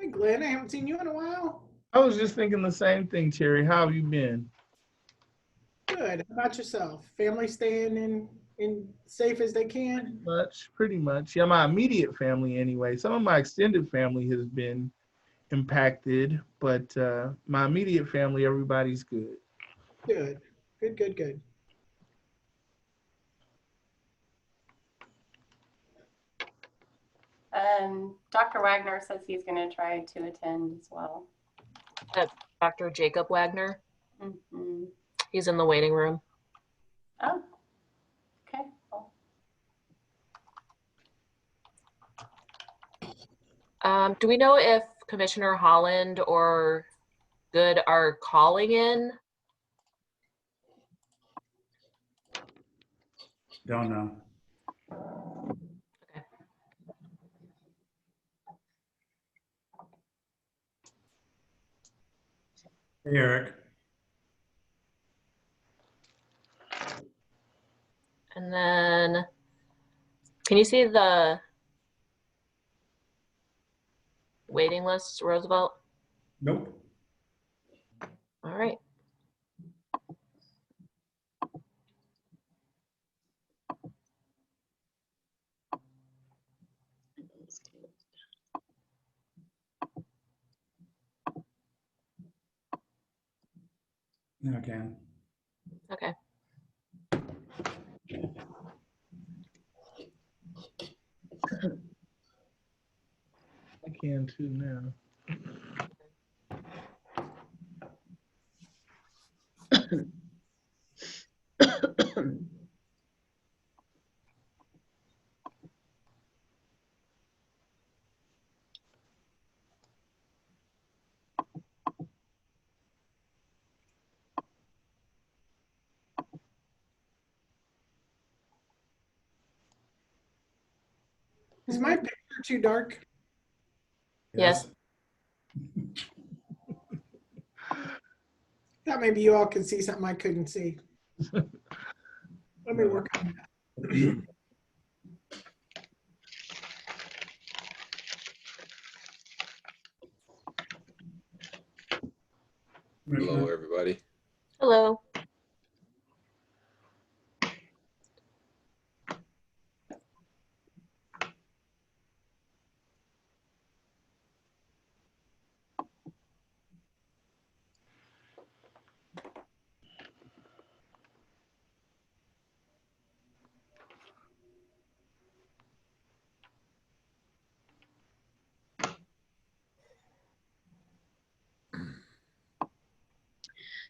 Hey, Glenn, I haven't seen you in a while. I was just thinking the same thing, Cherry. How have you been? Good. How about yourself? Family staying in safe as they can? Pretty much. Yeah, my immediate family anyway. Some of my extended family has been impacted, but my immediate family, everybody's good. Good. Good, good, good. Dr. Wagner says he's going to try to attend as well. Dr. Jacob Wagner. Mm-hmm. He's in the waiting room. Oh, okay. Cool. Do we know if Commissioner Holland or Good are calling in? Don't know. Okay. Hey, Eric. And then, can you see the waiting list, Roosevelt? Nope. All right. No, I can. Okay. I can too now. Is my picture too dark? Yes. Thought maybe you all could see something I couldn't see. Let me work on that. Hello, everybody. Hello.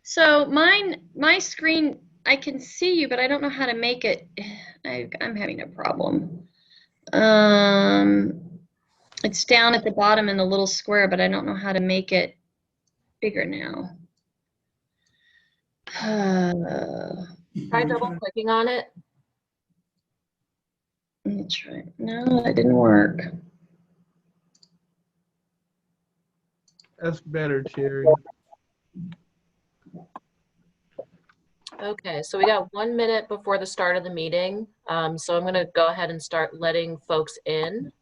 So my screen, I can see you, but I don't know how to make it. I'm having a problem. It's down at the bottom in the little square, but I don't know how to make it bigger now. Try double clicking on it. Let me try. No, that didn't work. That's better, Cherry. Okay, so we got 1 minute before the start of the meeting. So I'm going to go ahead and start letting folks in.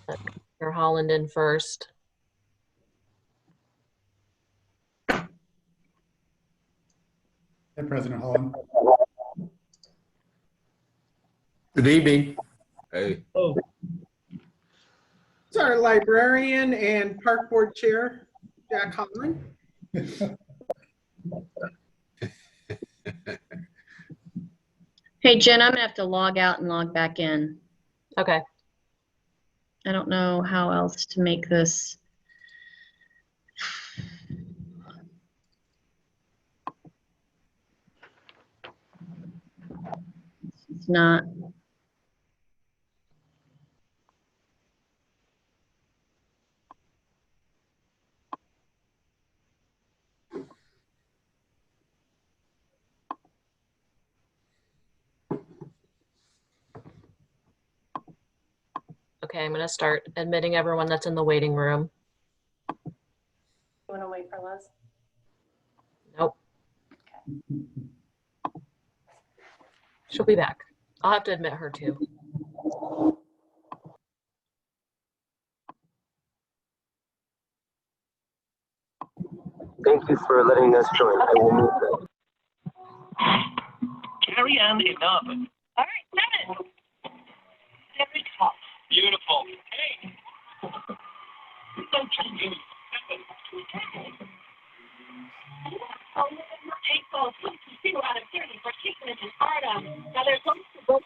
Let Commissioner Holland in first. Hey, President Holland. Good evening. Hey. Oh, It's our librarian and park board chair, Jack Holland. Hey, Jen, I'm gonna have to log out and log back in. Okay. I don't know how else to make this. It's not. Okay, I'm going to start admitting everyone that's in the waiting room. You want to wait for Liz? Nope. She'll be back. I'll have to admit her too. Thank you for letting us join. I will mute them. Carrie Ann enough. All right, 7. Very top. Beautiful. Hey. So cute. 7. Oh, people out of tyranny for keeping it hard on. Now there's also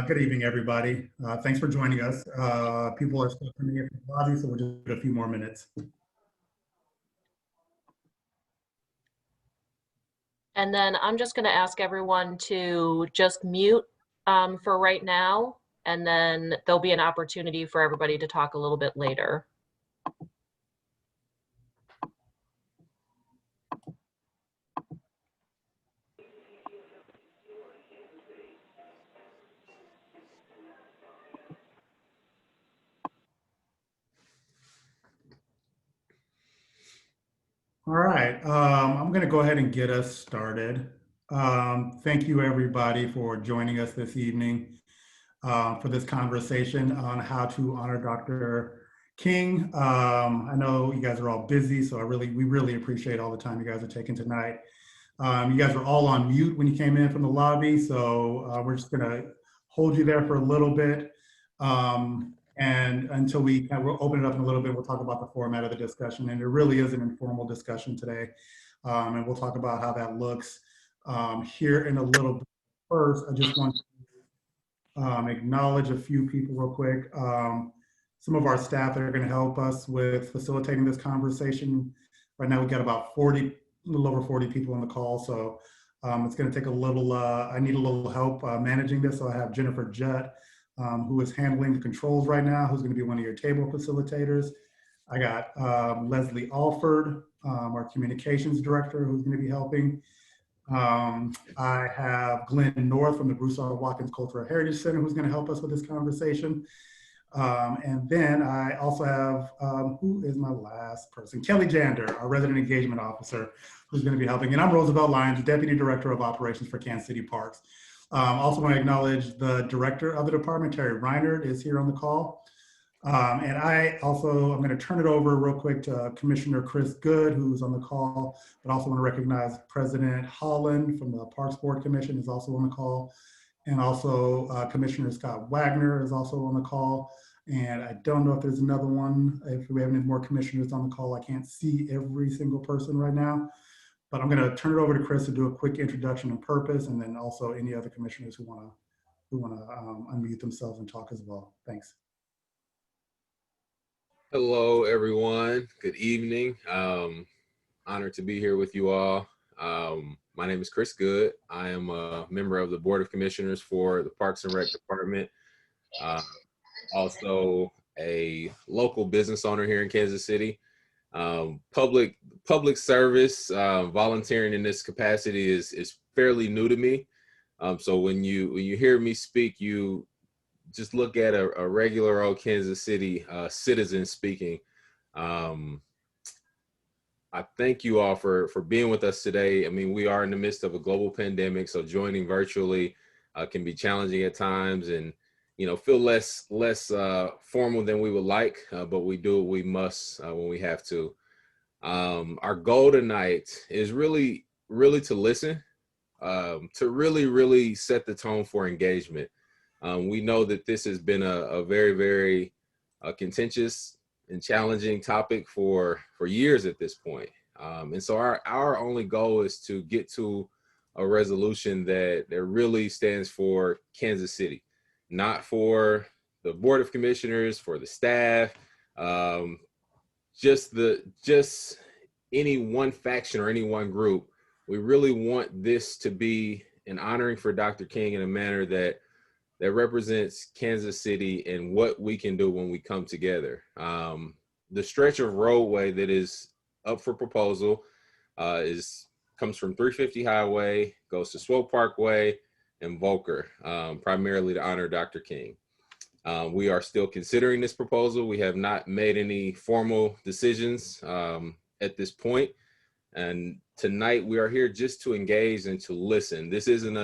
Good evening, everybody. Thanks for joining us. People are still coming in from the lobby, so we'll just give it a few more minutes. And then I'm just going to ask everyone to just mute for right now, and then there'll be an opportunity for everybody to talk a little bit later. All right, I'm going to go ahead and get us started. Thank you, everybody, for joining us this evening for this conversation on how to honor Dr. King. I know you guys are all busy, so we really appreciate all the time you guys are taking tonight. You guys were all on mute when you came in from the lobby, so we're just going to hold you there for a little bit. And until we'll open it up in a little bit, we'll talk about the format of the discussion. And it really is an informal discussion today. And we'll talk about how that looks here in a little bit. First, I just want to acknowledge a few people real quick. Some of our staff that are going to help us with facilitating this conversation. Right now, we've got about a little over 40 people on the call. So it's going to take a little, I need a little help managing this. So I have Jennifer Judd, who is handling the controls right now, who's going to be one of your table facilitators. I got Leslie Alford, our communications director, who's going to be helping. I have Glenn North from the Bruce R. Watkins Cultural Heritage Center, who's going to help us with this conversation. And then I also have, who is my last person? Kelly Jander, our resident engagement officer, who's going to be helping. And I'm Roosevelt Lyons, Deputy Director of Operations for Kansas City Parks. Also want to acknowledge the director of the department, Terry Reinert, is here on the call. And I'm going to turn it over real quick to Commissioner Chris Good, who's on the call, but also want to recognize President Holland from the Parks Board Commission is also on the call. And also Commissioner Scott Wagner is also on the call. And I don't know if there's another one, if we have any more commissioners on the call. I can't see every single person right now. But I'm going to turn it over to Chris to do a quick introduction and purpose, and then also any other commissioners who want to unmute themselves and talk as well. Thanks. Hello, everyone. Good evening. Honored to be here with you all. My name is Chris Good. I am a member of the Board of Commissioners for the Parks and Rec Department. Also a local business owner here in Kansas City. Public service, volunteering in this capacity is fairly new to me. So when you hear me speak, you just look at a regular old Kansas City citizen speaking. I thank you all for being with us today. I mean, we are in the midst of a global pandemic, so joining virtually can be challenging at times, and feel less formal than we would like, but we do what we must when we have to. Our goal tonight is really to listen, to really set the tone for engagement. We know that this has been a very, very contentious and challenging topic for years at this point. And so our only goal is to get to a resolution that really stands for Kansas City, not for the Board of Commissioners, for the staff, just any one faction or any one group. We really want this to be an honoring for Dr. King in a manner that represents Kansas City and what we can do when we come together. The stretch of roadway that is up for proposal comes from 350 Highway, goes to Swope Parkway and Volker, primarily to honor Dr. King. We are still considering this proposal. We have not made any formal decisions at this point. And tonight we are here just to engage and to listen. This isn't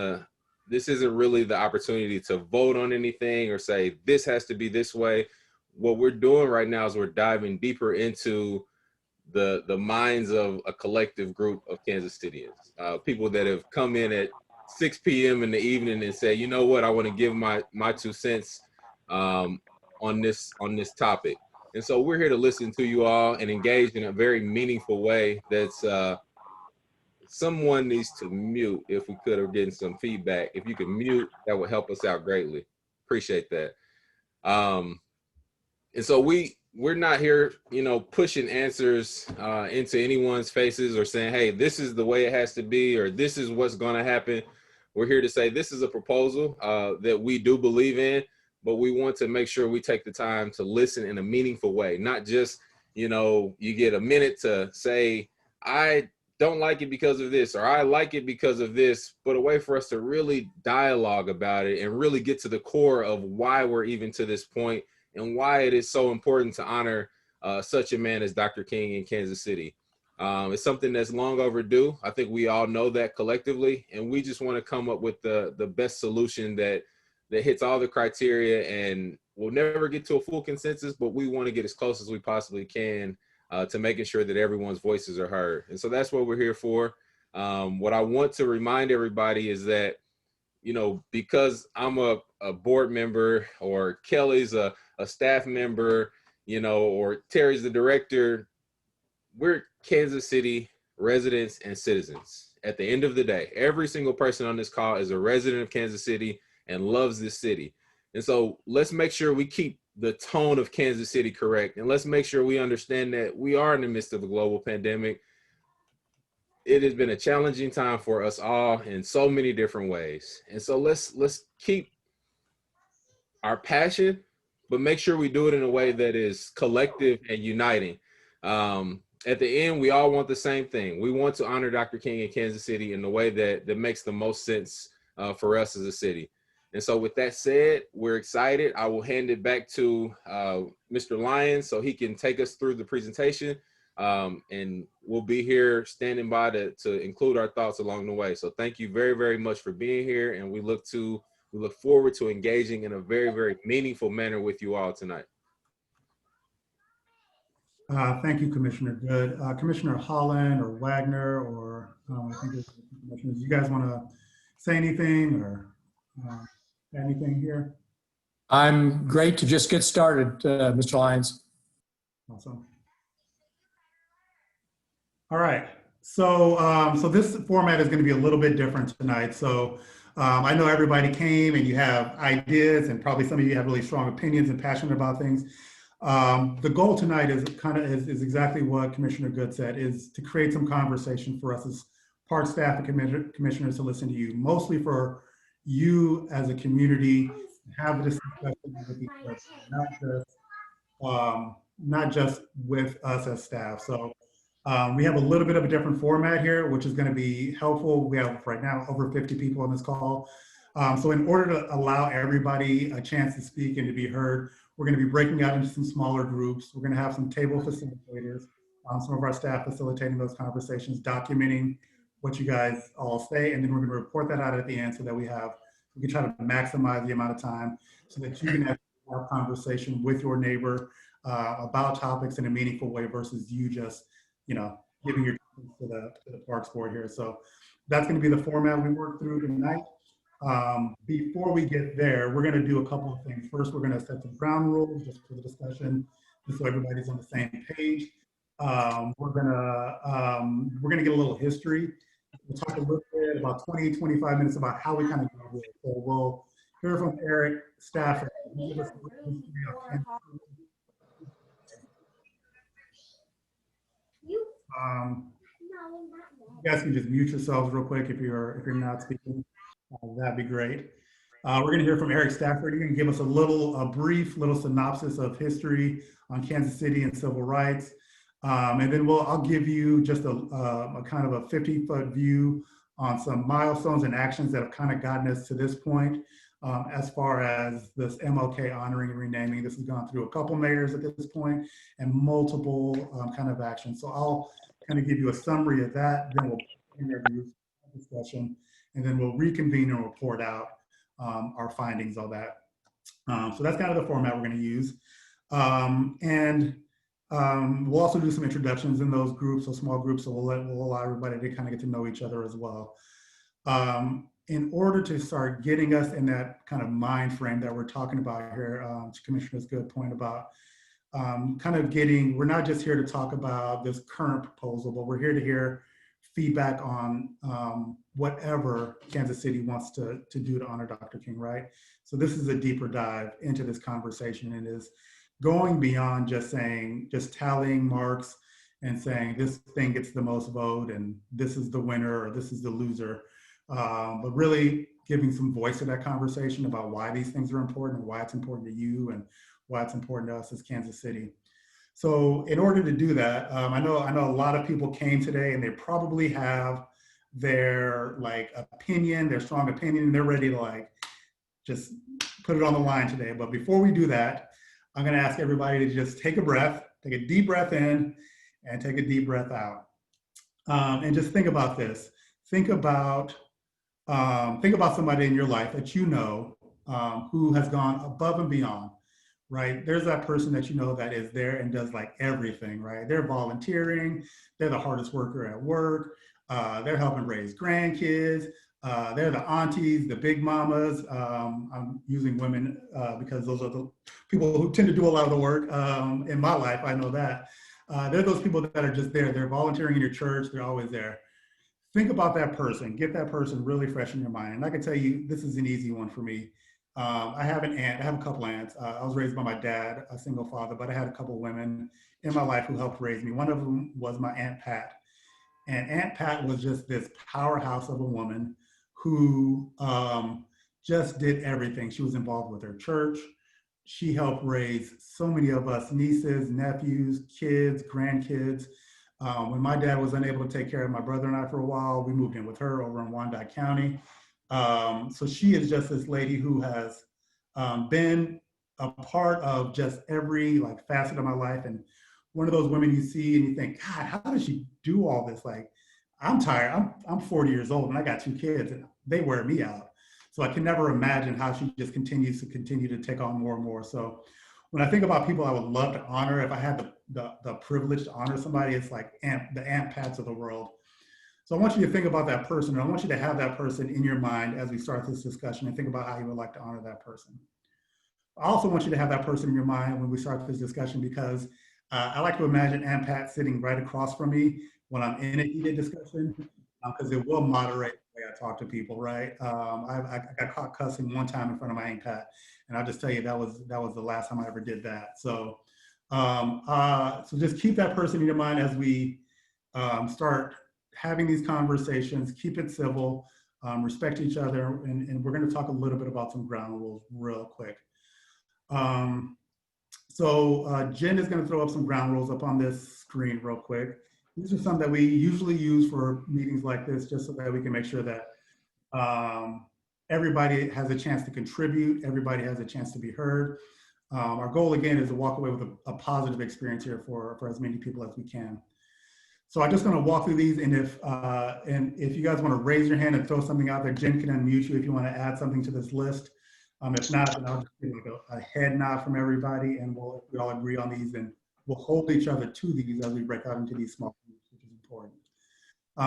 really the opportunity to vote on anything or say this has to be this way. What we're doing right now is we're diving deeper into the minds of a collective group of Kansas Cityans, people that have come in at 6 p.m. in the evening and say, you know what, I want to give my 2 cents on this topic. And so we're here to listen to you all and engage in a very meaningful way. That's someone needs to mute, if we could, or getting some feedback. If you can mute, that would help us out greatly. Appreciate that. And so we're not here, pushing answers into anyone's faces or saying, hey, this is the way it has to be, or this is what's going to happen. We're here to say this is a proposal that we do believe in, but we want to make sure we take the time to listen in a meaningful way, not just, you get a minute to say, I don't like it because of this, or I like it because of this, but a way for us to really dialogue about it and really get to the core of why we're even to this point and why it is so important to honor such a man as Dr. King in Kansas City. It's something that's long overdue. I think we all know that collectively, and we just want to come up with the best solution that hits all the criteria, and we'll never get to a full consensus, but we want to get as close as we possibly can to making sure that everyone's voices are heard. And so that's what we're here for. What I want to remind everybody is that, because I'm a board member, or Kelly's a staff member, or Terry's the director, we're Kansas City residents and citizens. At the end of the day, every single person on this call is a resident of Kansas City and loves this city. And so let's make sure we keep the tone of Kansas City correct. And let's make sure we understand that we are in the midst of a global pandemic. It has been a challenging time for us all in so many different ways. And so let's keep our passion, but make sure we do it in a way that is collective and uniting. At the end, we all want the same thing. We want to honor Dr. King in Kansas City in the way that makes the most sense for us as a city. And so with that said, we're excited. I will hand it back to Mr. Lyons so he can take us through the presentation. And we'll be here standing by to include our thoughts along the way. So thank you very, very much for being here. And we look forward to engaging in a very, very meaningful manner with you all tonight. Thank you, Commissioner Good. Commissioner Holland or Wagner, or I think there's commissioners. You guys want to say anything or anything here? I'm great to just get started, Mr. Lyons. Awesome. All right. So this format is going to be a little bit different tonight. So I know everybody came and you have ideas, and probably some of you have really strong opinions and passionate about things. The goal tonight is exactly what Commissioner Good said, is to create some conversation for us as park staff and commissioners to listen to you, mostly for you as a community, have this discussion with each other, not just with us as staff. So we have a little bit of a different format here, which is going to be helpful. We have right now over 50 people on this call. So in order to allow everybody a chance to speak and to be heard, we're going to be breaking out into some smaller groups. We're going to have some table facilitators, some of our staff facilitating those conversations, documenting what you guys all say, and then we're going to report that out at the end so that we can try to maximize the amount of time so that you can have a conversation with your neighbor about topics in a meaningful way versus you just, giving your to the Parks Board here. So that's going to be the format we work through tonight. Before we get there, we're going to do a couple of things. First, we're going to set some ground rules just for the discussion, just so everybody's on the same page. We're going to get a little history. We'll talk a little bit, about 20, 25 minutes about how we kind of got here. So we'll hear from Eric, staff. You guys can just mute yourselves real quick if you're not speaking. That'd be great. We're going to hear from Eric Stafford. He's going to give us a brief little synopsis of history on Kansas City and civil rights. And then I'll give you just a kind of a 50-foot view on some milestones and actions that have kind of gotten us to this point. As far as this MLK honoring and renaming, this has gone through a couple mayors at this point and multiple kind of actions. So I'll kind of give you a summary of that, then we'll interview discussion, and then we'll reconvene and report out our findings on that. So that's kind of the format we're going to use. We'll also do some introductions in those groups, so small groups, so we'll allow everybody to kind of get to know each other as well. In order to start getting us in that kind of mind frame that we're talking about here, to Commissioner's good point about we're not just here to talk about this current proposal, but we're here to hear feedback on whatever Kansas City wants to do to honor Dr. King, right? So this is a deeper dive into this conversation and is going beyond just tallying marks and saying this thing gets the most vote and this is the winner or this is the loser, but really giving some voice to that conversation about why these things are important and why it's important to you and why it's important to us as Kansas City. So in order to do that, I know a lot of people came today and they probably have their opinion, their strong opinion, and they're ready to just put it on the line today. But before we do that, I'm going to ask everybody to just take a breath, take a deep breath in and take a deep breath out. And just think about this. Think about somebody in your life that you know who has gone above and beyond, right? There's that person that you know that is there and does everything, right? They're volunteering. They're the hardest worker at work. They're helping raise grandkids. They're the aunties, the big mamas. I'm using women because those are the people who tend to do a lot of the work in my life. I know that. They're those people that are just there. They're volunteering in your church. They're always there. Think about that person. Get that person really fresh in your mind. And I can tell you, this is an easy one for me. I have an aunt. I have a couple aunts. I was raised by my dad, a single father, but I had a couple women in my life who helped raise me. One of them was my Aunt Pat. And Aunt Pat was just this powerhouse of a woman who just did everything. She was involved with her church. She helped raise so many of us nieces, nephews, kids, grandkids. When my dad was unable to take care of my brother and I for a while, we moved in with her over in Wyandotte County. So she is just this lady who has been a part of just every facet of my life. And one of those women you see and you think, God, how does she do all this? I'm tired. I'm 40 years old and I got 2 kids and they wear me out. So I can never imagine how she just continues to take on more and more. So when I think about people I would love to honor, if I had the privilege to honor somebody, it's the Aunt Pats of the world. So I want you to think about that person, and I want you to have that person in your mind as we start this discussion and think about how you would like to honor that person. I also want you to have that person in your mind when we start this discussion because I like to imagine Aunt Pat sitting right across from me when I'm in a heated discussion because it will moderate the way I talk to people, right? I got caught cussing one time in front of my Aunt Pat, and I'll just tell you that was the last time I ever did that. So, so just keep that person in your mind as we start having these conversations. Keep it civil, respect each other, and we're going to talk a little bit about some ground rules real quick. So Jen is going to throw up some ground rules up on this screen real quick. These are some that we usually use for meetings like this, just so that we can make sure that everybody has a chance to contribute, everybody has a chance to be heard. Our goal, again, is to walk away with a positive experience here for as many people as we can. So I'm just going to walk through these, and if you guys want to raise your hand and throw something out there, Jen can unmute you if you want to add something to this list. If not, then I'll just give a head nod from everybody, and we all agree on these, and we'll hold each other to these as we break out into these small groups, which is important. So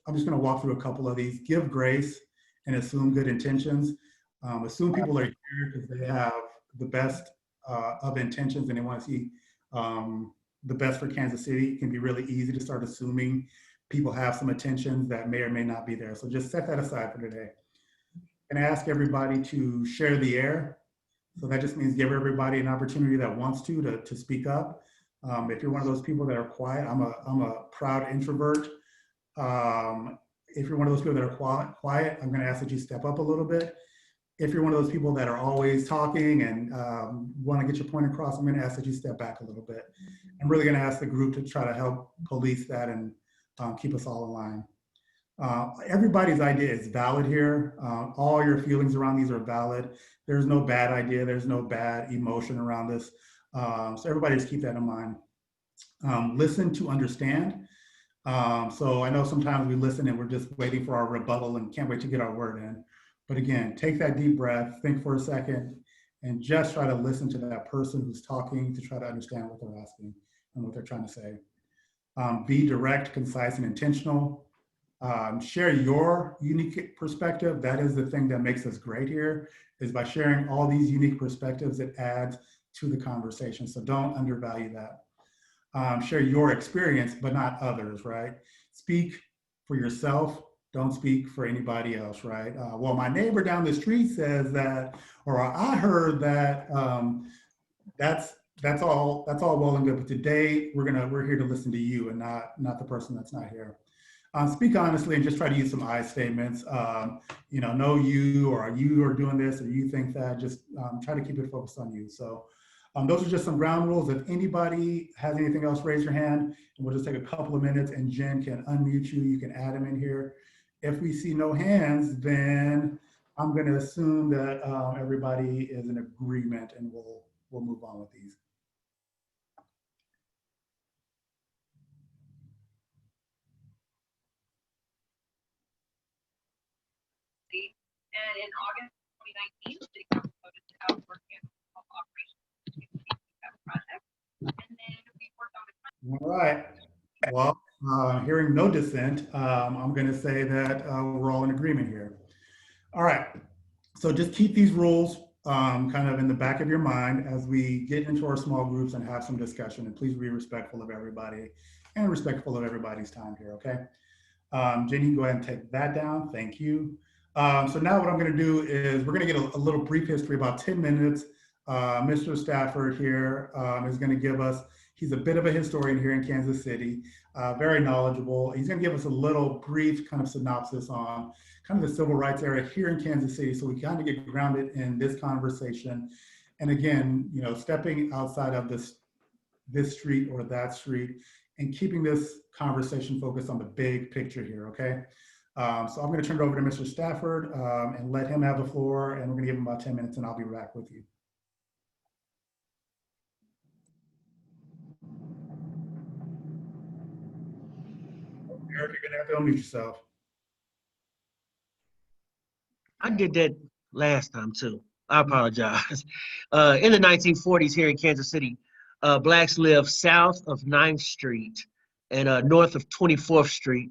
I'm just going to walk through a couple of these. Give grace and assume good intentions. Assume people are here because they have the best of intentions and they want to see the best for Kansas City. It can be really easy to start assuming people have some intentions that may or may not be there. So just set that aside for today. And ask everybody to share the air. So that just means give everybody an opportunity that wants to speak up. If you're one of those people that are quiet, I'm a proud introvert. If you're one of those people that are quiet, I'm going to ask that you step up a little bit. if you're one of those people that are always talking and want to get your point across, I'm going to ask that you step back a little bit. I'm really going to ask the group to try to help police that and keep us all in line. Everybody's idea is valid here. All your feelings around these are valid. There's no bad idea. There's no bad emotion around this. So everybody just keep that in mind. Listen to understand. So I know sometimes we listen and we're just waiting for our rebuttal and can't wait to get our word in. But again, take that deep breath, think for a second, and just try to listen to that person who's talking to try to understand what they're asking and what they're trying to say. Be direct, concise, and intentional. Share your unique perspective. That is the thing that makes us great here, is by sharing all these unique perspectives, it adds to the conversation. So don't undervalue that. Share your experience, but not others, right? Speak for yourself. Don't speak for anybody else, right? Well, my neighbor down the street says that, or I heard that. That's all well and good. But today we're here to listen to you and not the person that's not here. Speak honestly and just try to use some I statements. No, you are doing this, or you think that. Just try to keep it focused on you. So those are just some ground rules. If anybody has anything else, raise your hand, and we'll just take a couple of minutes, and Jen can unmute you. You can add them in here. If we see no hands, then I'm going to assume that everybody is in agreement, and we'll move on with these. And in August 2019, City Council voted to outsource the operations project. And then we worked on the. All right. Well, hearing no dissent, I'm going to say that we're all in agreement here. All right. So just keep these rules kind of in the back of your mind as we get into our small groups and have some discussion. And please be respectful of everybody and respectful of everybody's time here. Okay. Jenny, go ahead and take that down. Thank you. So now what I'm going to do is we're going to get a little brief history, about 10 minutes. Mr. Stafford here is going to give us, he's a bit of a historian here in Kansas City, very knowledgeable. He's going to give us a little brief kind of synopsis on kind of the civil rights era here in Kansas City, so we kind of get grounded in this conversation. And again, stepping outside of this street or that street and keeping this conversation focused on the big picture here, okay? So I'm going to turn it over to Mr. Stafford and let him have the floor, and we're going to give him about 10 minutes, and I'll be back with you. Eric, you're going to have to unmute yourself. I did that last time too. I apologize. In the 1940s here in Kansas City, Blacks lived south of 9th Street and north of 24th Street,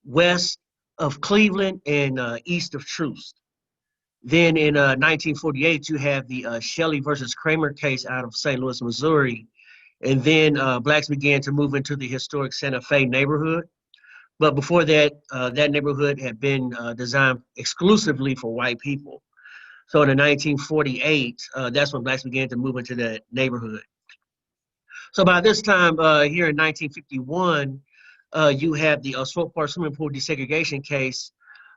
west of Cleveland and east of Troost. Then in 1948, you have the Shelley versus Kramer case out of St. Louis, Missouri. And then Blacks began to move into the historic Santa Fe neighborhood. But before that, that neighborhood had been designed exclusively for white people. So in 1948, that's when Blacks began to move into that neighborhood. So by this time, here in 1951, you have the Swope Park swimming pool desegregation case,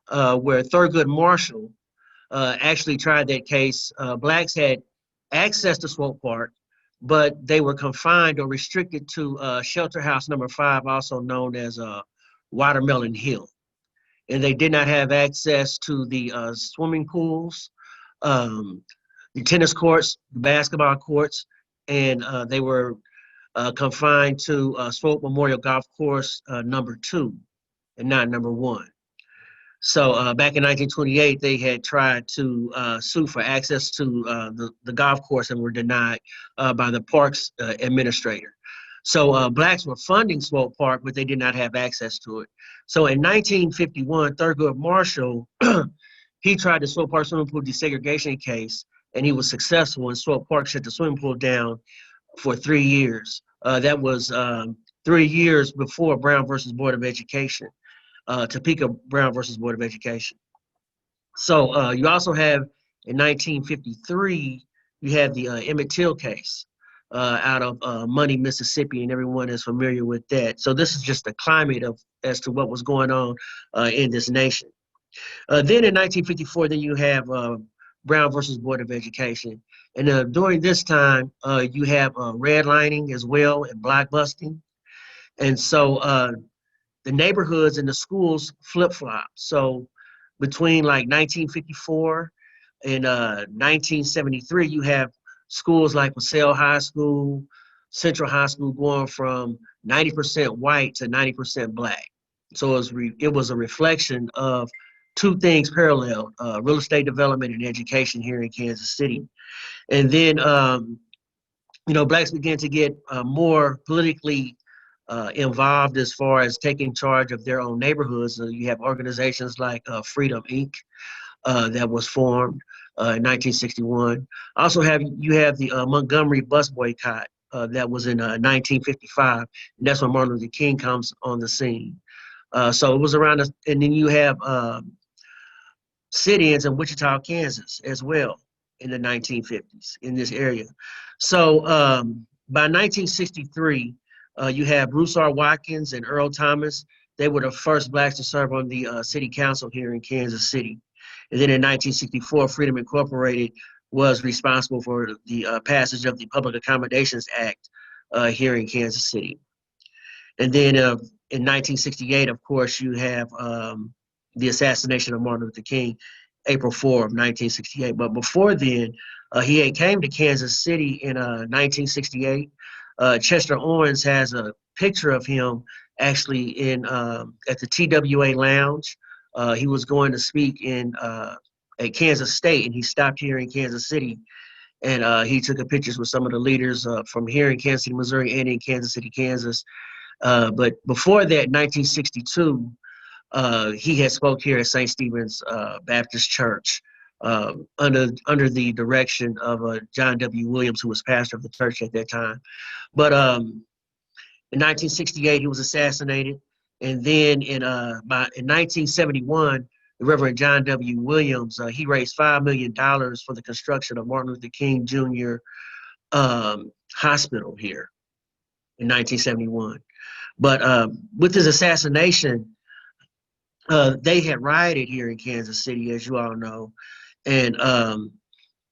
where Thurgood Marshall actually tried that case. Blacks had access to Swope Park, but they were confined or restricted to shelter house number 5, also known as Watermelon Hill. And they did not have access to the swimming pools, the tennis courts, the basketball courts, and they were confined to Swope Memorial Golf Course number 2 and not number 1. So back in 1928, they had tried to sue for access to the golf course and were denied by the parks administrator. So Blacks were funding Swope Park, but they did not have access to it. So in 1951, Thurgood Marshall, he tried the Swope Park swimming pool desegregation case, and he was successful, and Swope Park shut the swimming pool down for 3 years. That was 3 years before Brown versus Board of Education, Topeka Brown versus Board of Education. So you also have in 1953, you have the Emmett Till case out of Money, Mississippi, and everyone is familiar with that. So this is just the climate of as to what was going on in this nation. Then in 1954, then you have Brown versus Board of Education. And during this time, you have redlining as well and blockbusting. And so the neighborhoods and the schools flip-flop. So between like 1954 and 1973, you have schools like Paseo High School, Central High School going from 90% white to 90% black. So it was a reflection of two things parallel, real estate development and education here in Kansas City. And then, blacks began to get more politically involved as far as taking charge of their own neighborhoods. So you have organizations like Freedom Inc. That was formed in 1961. Also you have the Montgomery bus boycott that was in 1955. And that's when Martin Luther King comes on the scene. So it was around, and then you have sit-ins in Wichita, Kansas as well in the 1950s in this area. So by 1963, you have Bruce R. Watkins and Earl Thomas. They were the first blacks to serve on the city council here in Kansas City. And then in 1964, Freedom Incorporated was responsible for the passage of the Public Accommodations Act here in Kansas City. And then in 1968, of course, you have the assassination of Martin Luther King, April 4 of 1968. But before then, he came to Kansas City in 1968. Chester Owens has a picture of him actually in at the TWA Lounge. He was going to speak at Kansas State, and he stopped here in Kansas City. And he took pictures with some of the leaders from here in Kansas City, Missouri, and in Kansas City, Kansas. But before that, 1962, he had spoke here at St. Stephen's Baptist Church under the direction of John W. Williams, who was pastor of the church at that time. But in 1968, he was assassinated. And then in 1971, the Reverend John W. Williams, he raised $5 million for the construction of Martin Luther King Jr. Hospital here in 1971. But with his assassination, they had rioted here in Kansas City, as you all know. And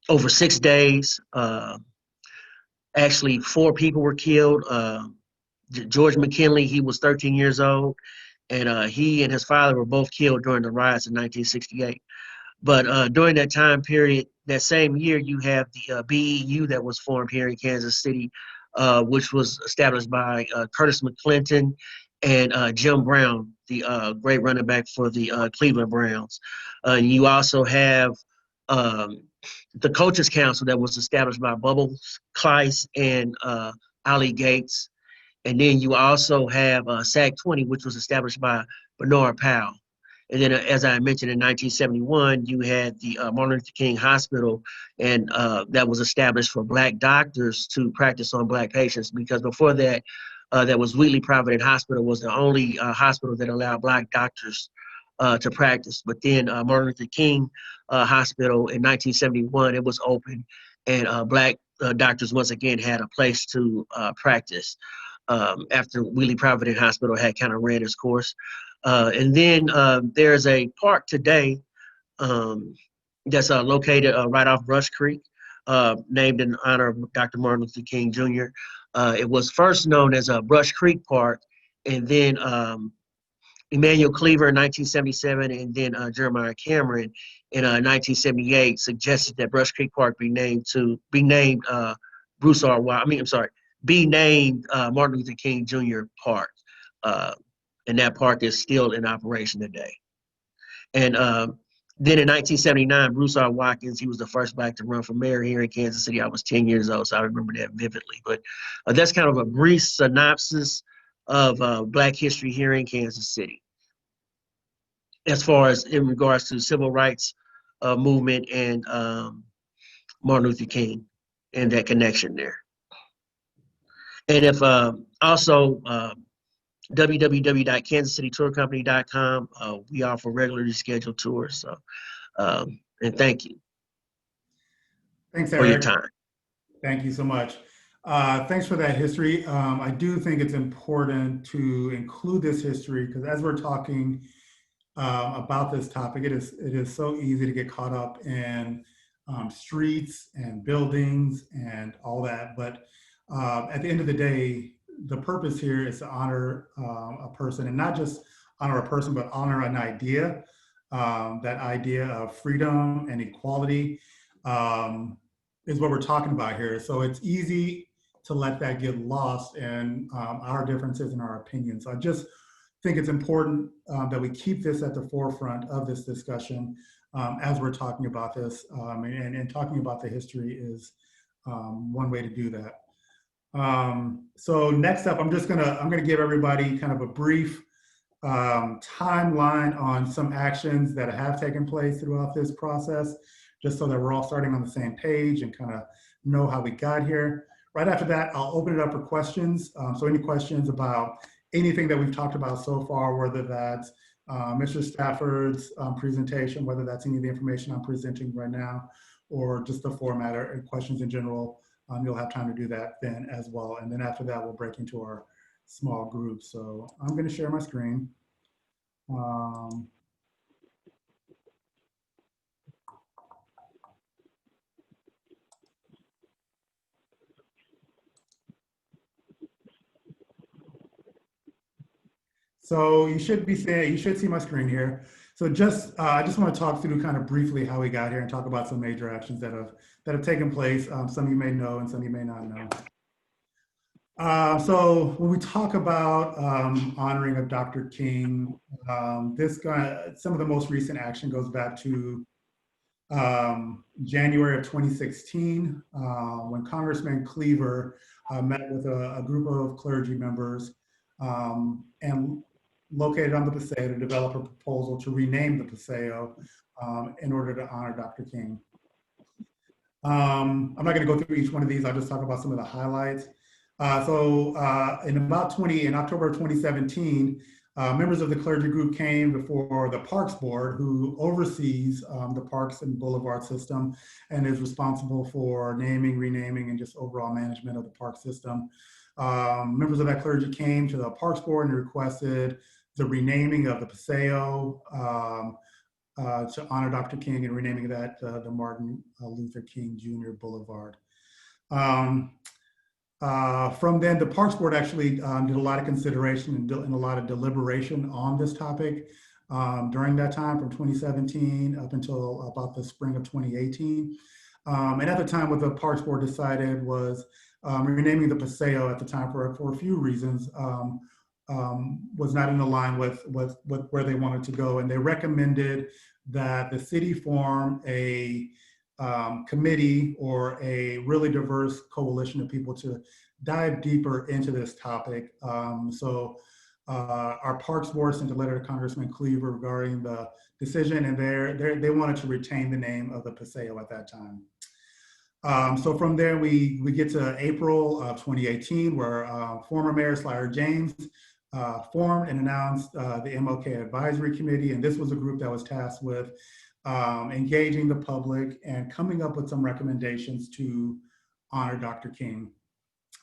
over 6 days, actually 4 people were killed. George McKinley, he was 13 years old, and he and his father were both killed during the riots in 1968. But during that time period, that same year, you have the BEU that was formed here in Kansas City, which was established by Curtis McClinton and Jim Brown, the great running back for the Cleveland Browns. You also have the Coaches Council that was established by Bubbles Kleiss and Ollie Gates. And then you also have SAC 20, which was established by Bernard Powell. And then, as I mentioned, in 1971, you had the Martin Luther King Hospital, and that was established for black doctors to practice on black patients, because before that, that was Wheatley Provident Hospital was the only hospital that allowed black doctors to practice. But then Martin Luther King Hospital in 1971, it was open, and black doctors once again had a place to practice after Wheatley Provident Hospital had kind of ran its course. And then there's a park today that's located right off Brush Creek, named in honor of Dr. Martin Luther King Jr. It was first known as Brush Creek Park, and then Emmanuel Cleaver in 1977, and then Jeremiah Cameron in 1978 suggested that Brush Creek Park be named Martin Luther King Jr. Park. And that park is still in operation today. And then in 1979, Bruce R. Watkins, he was the first black to run for mayor here in Kansas City. I was 10 years old, so I remember that vividly. But that's kind of a brief synopsis of black history here in Kansas City, as far as in regards to civil rights movement and Martin Luther King and that connection there. And if also www.kansascitytourcompany.com, we offer regularly scheduled tours. So, and thank you. Thanks, for your Eric. time. Thank you so much. Thanks for that history. I do think it's important to include this history because as we're talking about this topic. It is so easy to get caught up in streets and buildings and all that. But at the end of the day, the purpose here is to honor a person, and not just honor a person, but honor an idea. That idea of freedom and equality is what we're talking about here. So it's easy to let that get lost in our differences and our opinions. So I just think it's important that we keep this at the forefront of this discussion as we're talking about this, and talking about the history is one way to do that. So next up, I'm gonna give everybody kind of a brief timeline on some actions that have taken place throughout this process, just so that we're all starting on the same page and kind of know how we got here. Right after that, I'll open it up for questions. So any questions about anything that we've talked about so far, whether that's Mr. Stafford's presentation, whether that's any of the information I'm presenting right now, or just the format or questions in general, you'll have time to do that then as well. And then after that, we'll break into our small groups. So I'm going to share my screen. So you should see my screen here. So I just want to talk through kind of briefly how we got here and talk about some major actions that have taken place. Some of you may know and some of you may not know. So when we talk about honoring of Dr. King, some of the most recent action goes back to January of 2016, when Congressman Cleaver met with a group of clergy members and located on the Paseo to develop a proposal to rename the Paseo in order to honor Dr. King. I'm not going to go through each one of these. I'll just talk about some of the highlights. In October of 2017, members of the clergy group came before the Parks Board, who oversees the parks and boulevard system and is responsible for naming, renaming, and just overall management of the park system. Members of that clergy came to the Parks Board and requested the renaming of the Paseo to honor Dr. King, and renaming that the Martin Luther King Jr. Boulevard. From then, the Parks Board actually did a lot of consideration and a lot of deliberation on this topic during that time, from 2017 up until about the spring of 2018. And at the time, what the Parks Board decided was renaming the Paseo at the time for a few reasons was not in line with where they wanted to go. And they recommended that the city form a committee or a really diverse coalition of people to dive deeper into this topic. So our Parks Board sent a letter to Congressman Cleaver regarding the decision, and they wanted to retain the name of the Paseo at that time. So from there, we get to April of 2018, where former Mayor Slyer James formed and announced the MLK Advisory Committee, and this was a group that was tasked with engaging the public and coming up with some recommendations to honor Dr. King.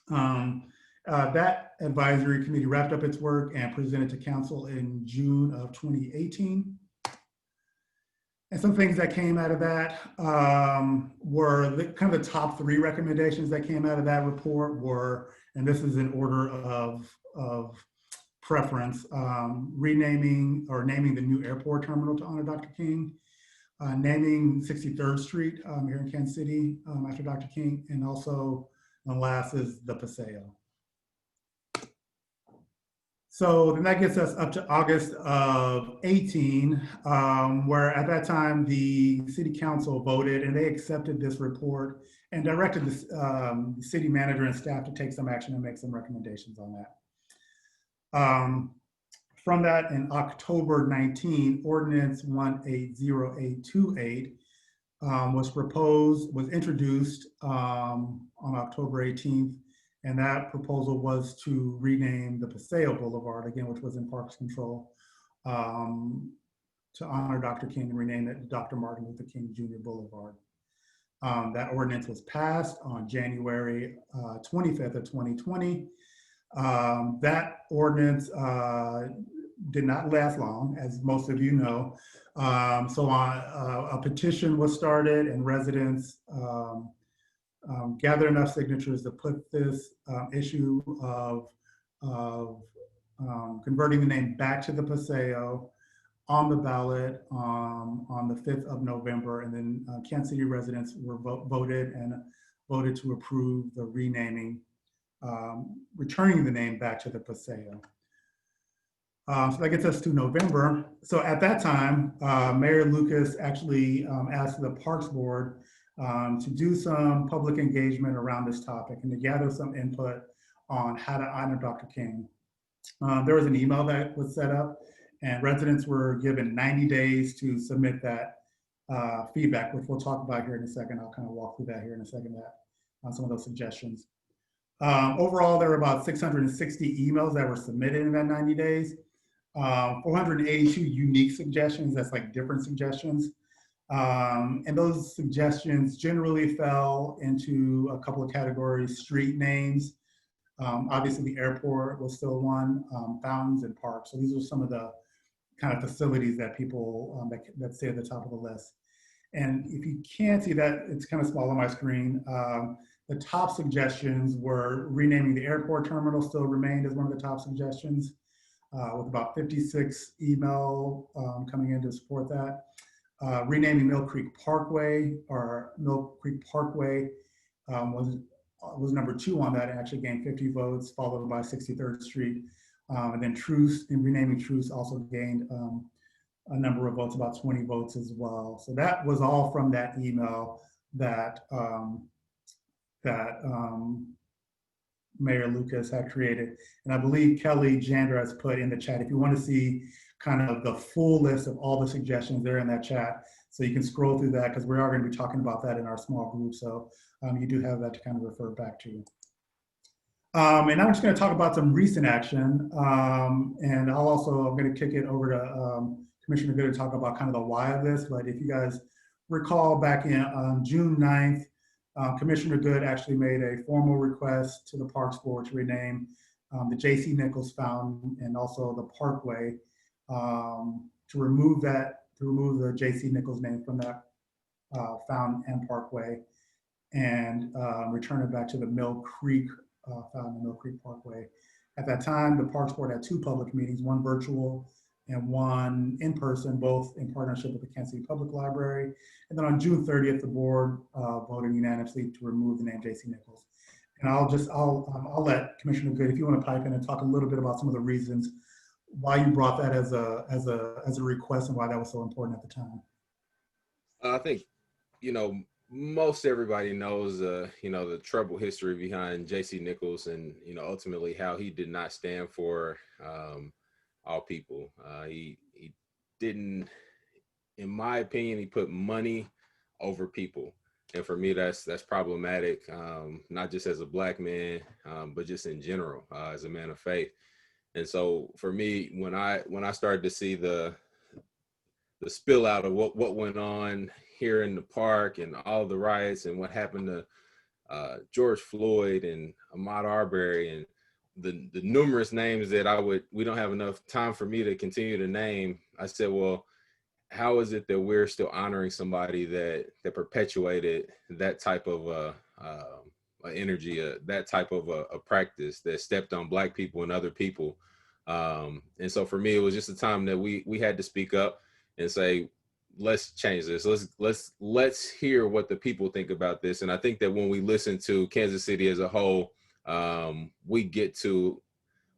That advisory committee wrapped up its work and presented to council in June of 2018. And some things that came out of that were kind of the top 3 recommendations that came out of that report were, and this is in order of preference, renaming or naming the new airport terminal to honor Dr. King, naming 63rd Street here in Kansas City after Dr. King, and also, and last is the Paseo. So then that gets us up to August of 18, where at that time the city council voted and they accepted this report and directed the city manager and staff to take some action and make some recommendations on that. From that, in October 19, Ordinance 180828 was introduced on October 18th, and that proposal was to rename the Paseo Boulevard, again, which was in Parks Control, to honor Dr. King and rename it Dr. Martin Luther King Jr. Boulevard. That ordinance was passed on January 25th of 2020. That ordinance did not last long, as most of you know. So a petition was started, and residents gathered enough signatures to put this issue of converting the name back to the Paseo on the ballot on the 5th of November. And then Kansas City residents were voted to approve the renaming, returning the name back to the Paseo. So that gets us to November. So at that time, Mayor Lucas actually asked the Parks Board to do some public engagement around this topic and to gather some input on how to honor Dr. King. There was an email that was set up, and residents were given 90 days to submit that feedback, which we'll talk about here in a second. I'll kind of walk through that here in a second, on some of those suggestions. Overall, there were about 660 emails that were submitted in that 90 days. 482 unique suggestions, that's like different suggestions. And those suggestions generally fell into a couple of categories: street names, obviously the airport was still one, fountains and parks. So these are some of the kind of facilities that people that stay at the top of the list. And if you can't see that, it's kind of small on my screen. The top suggestions were renaming the airport terminal, still remained as one of the top suggestions, with about 56 email coming in to support that. Renaming Mill Creek Parkway, or Mill Creek Parkway was number 2 on that, and actually gained 50 votes, followed by 63rd Street. And then Truce, and renaming Truce also gained a number of votes, about 20 votes as well. So that was all from that email that Mayor Lucas had created. And I believe Kelly Jander has put in the chat, if you want to see kind of the full list of all the suggestions, they're in that chat. So you can scroll through that, because we are going to be talking about that in our small group. So you do have that to kind of refer back to. And I'm just going to talk about some recent action. And I'm going to kick it over to Commissioner Good to talk about kind of the why of this. But if you guys recall, back in June 9th, Commissioner Good actually made a formal request to the Parks Board to rename the J.C. Nichols Fountain and also the Parkway, to remove the J.C. Nichols name from that fountain and Parkway, and return it back to the Mill Creek fountain and Mill Creek Parkway. At that time, the Parks Board had 2 public meetings, one virtual and one in person, both in partnership with the Kansas City Public Library. And then on June 30th, the board voted unanimously to remove the name J.C. Nichols. And I'll let Commissioner Good, if you want to pipe in and talk a little bit about some of the reasons why you brought that as a request and why that was so important at the time. I think, most everybody knows, the troubled history behind J.C. Nichols, and, ultimately how he did not stand for all people. He didn't, in my opinion, he put money over people. And for me, that's problematic, not just as a Black man, but just in general, as a man of faith. And so for me, when I started to see the spill out of what went on here in the park and all the riots and what happened to George Floyd and Ahmaud Arbery and the numerous names that we don't have enough time for me to continue to name, I said, well, how is it that we're still honoring somebody that perpetuated that type of energy, that type of a practice that stepped on Black people and other people? And so for me, it was just a time that we had to speak up and say, let's change this. Let's hear what the people think about this. And I think that when we listen to Kansas City as a whole, we get to